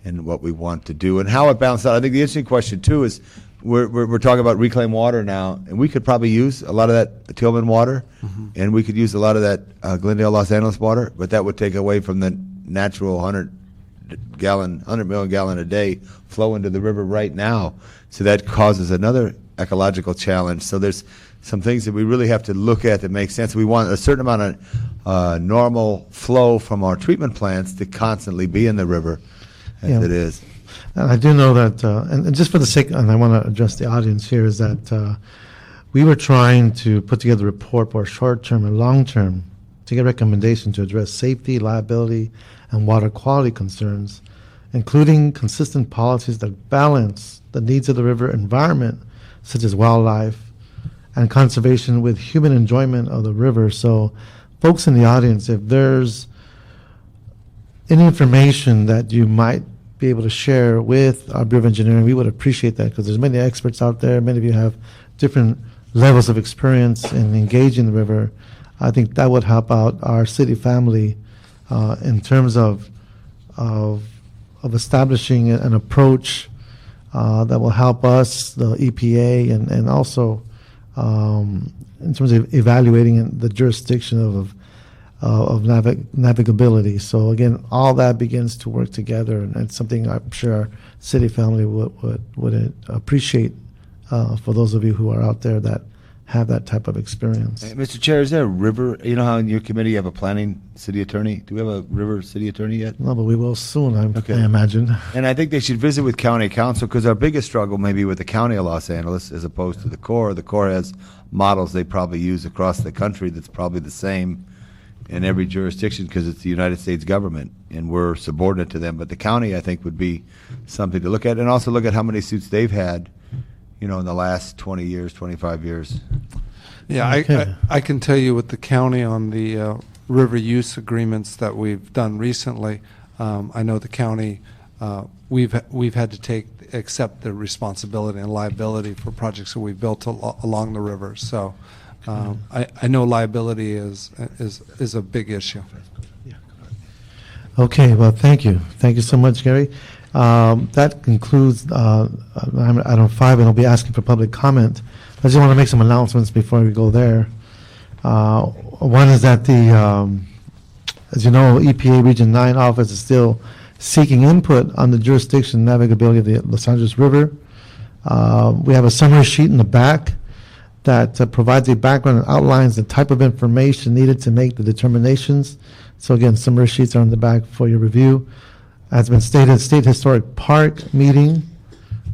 in what we want to do and how it balances out. I think the interesting question, too, is we're talking about reclaimed water now, and we could probably use a lot of that Tillman water, and we could use a lot of that Glendale, Los Angeles water, but that would take away from the natural 100 million gallon a day flow into the river right now. So that causes another ecological challenge. So there's some things that we really have to look at that make sense. We want a certain amount of normal flow from our treatment plants to constantly be in the river as it is. And I do know that, and just for the sake, and I want to address the audience here, is that we were trying to put together a report for short-term and long-term to get recommendations to address safety, liability, and water quality concerns, including consistent policies that balance the needs of the river environment, such as wildlife and conservation, with human enjoyment of the river. So, folks in the audience, if there's any information that you might be able to share with our Bureau of Engineering, we would appreciate that, because there's many experts out there. Many of you have different levels of experience in engaging the river. I think that would help out our city family in terms of establishing an approach that will help us, the EPA, and also in terms of evaluating the jurisdiction of navigability. So again, all that begins to work together, and it's something I'm sure our city family would appreciate for those of you who are out there that have that type of experience. Hey, Mr. Chair, is there a river? You know how in your committee you have a planning city attorney? Do we have a river city attorney yet? No, but we will soon, I imagine. And I think they should visit with county council, because our biggest struggle may be with the county of Los Angeles as opposed to the Corps. The Corps has models they probably use across the country that's probably the same in every jurisdiction, because it's the United States government and we're subordinate to them. But the county, I think, would be something to look at, and also look at how many suits they've had, you know, in the last 20 years, 25 years. Yeah, Okay. I can tell you with the county on the river use agreements that we've done recently, I know the county, we've had to accept the responsibility and liability for projects that we've built along the river. So I know liability is a big issue. Okay, well, thank you. Thank you so much, Gary. That concludes item 5, and I'll be asking for public comment. I just want to make some announcements before we go there. One is that as you know, EPA Region 9 office is still seeking input on the jurisdiction and navigability of the Los Angeles River. We have a summary sheet in the back that provides a background and outlines the type of information needed to make the determinations. So again, summary sheets are in the back for your review. As been stated, State Historic Park meeting.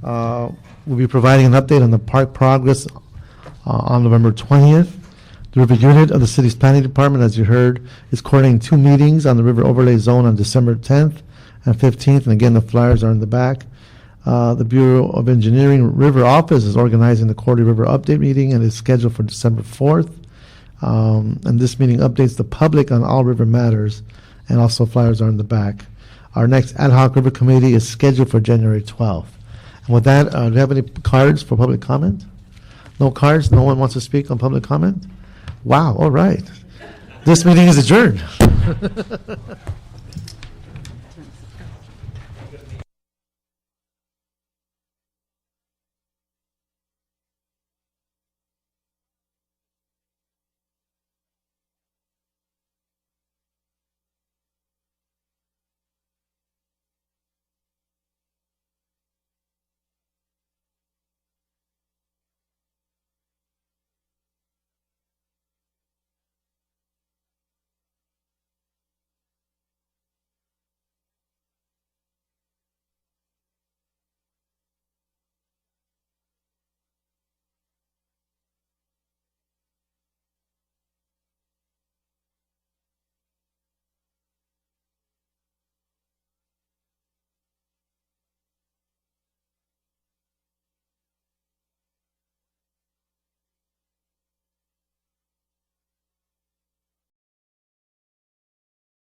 We'll be providing an update on the park progress on November 20th. The River Unit of the city's planning department, as you heard, is coordinating 2 meetings on the River Overlay Zone on December 10th and 15th. And again, the flyers are in the back. The Bureau of Engineering River Office is organizing the quarterly river update meeting and is scheduled for December 4th. And this meeting updates the public on all river matters, and also flyers are in the back. Our next Ad Hoc River Committee is scheduled for January 12th. And with that, do you have any cards for public comment? No cards? No one wants to speak on public comment? Wow, all right. This meeting is adjourned.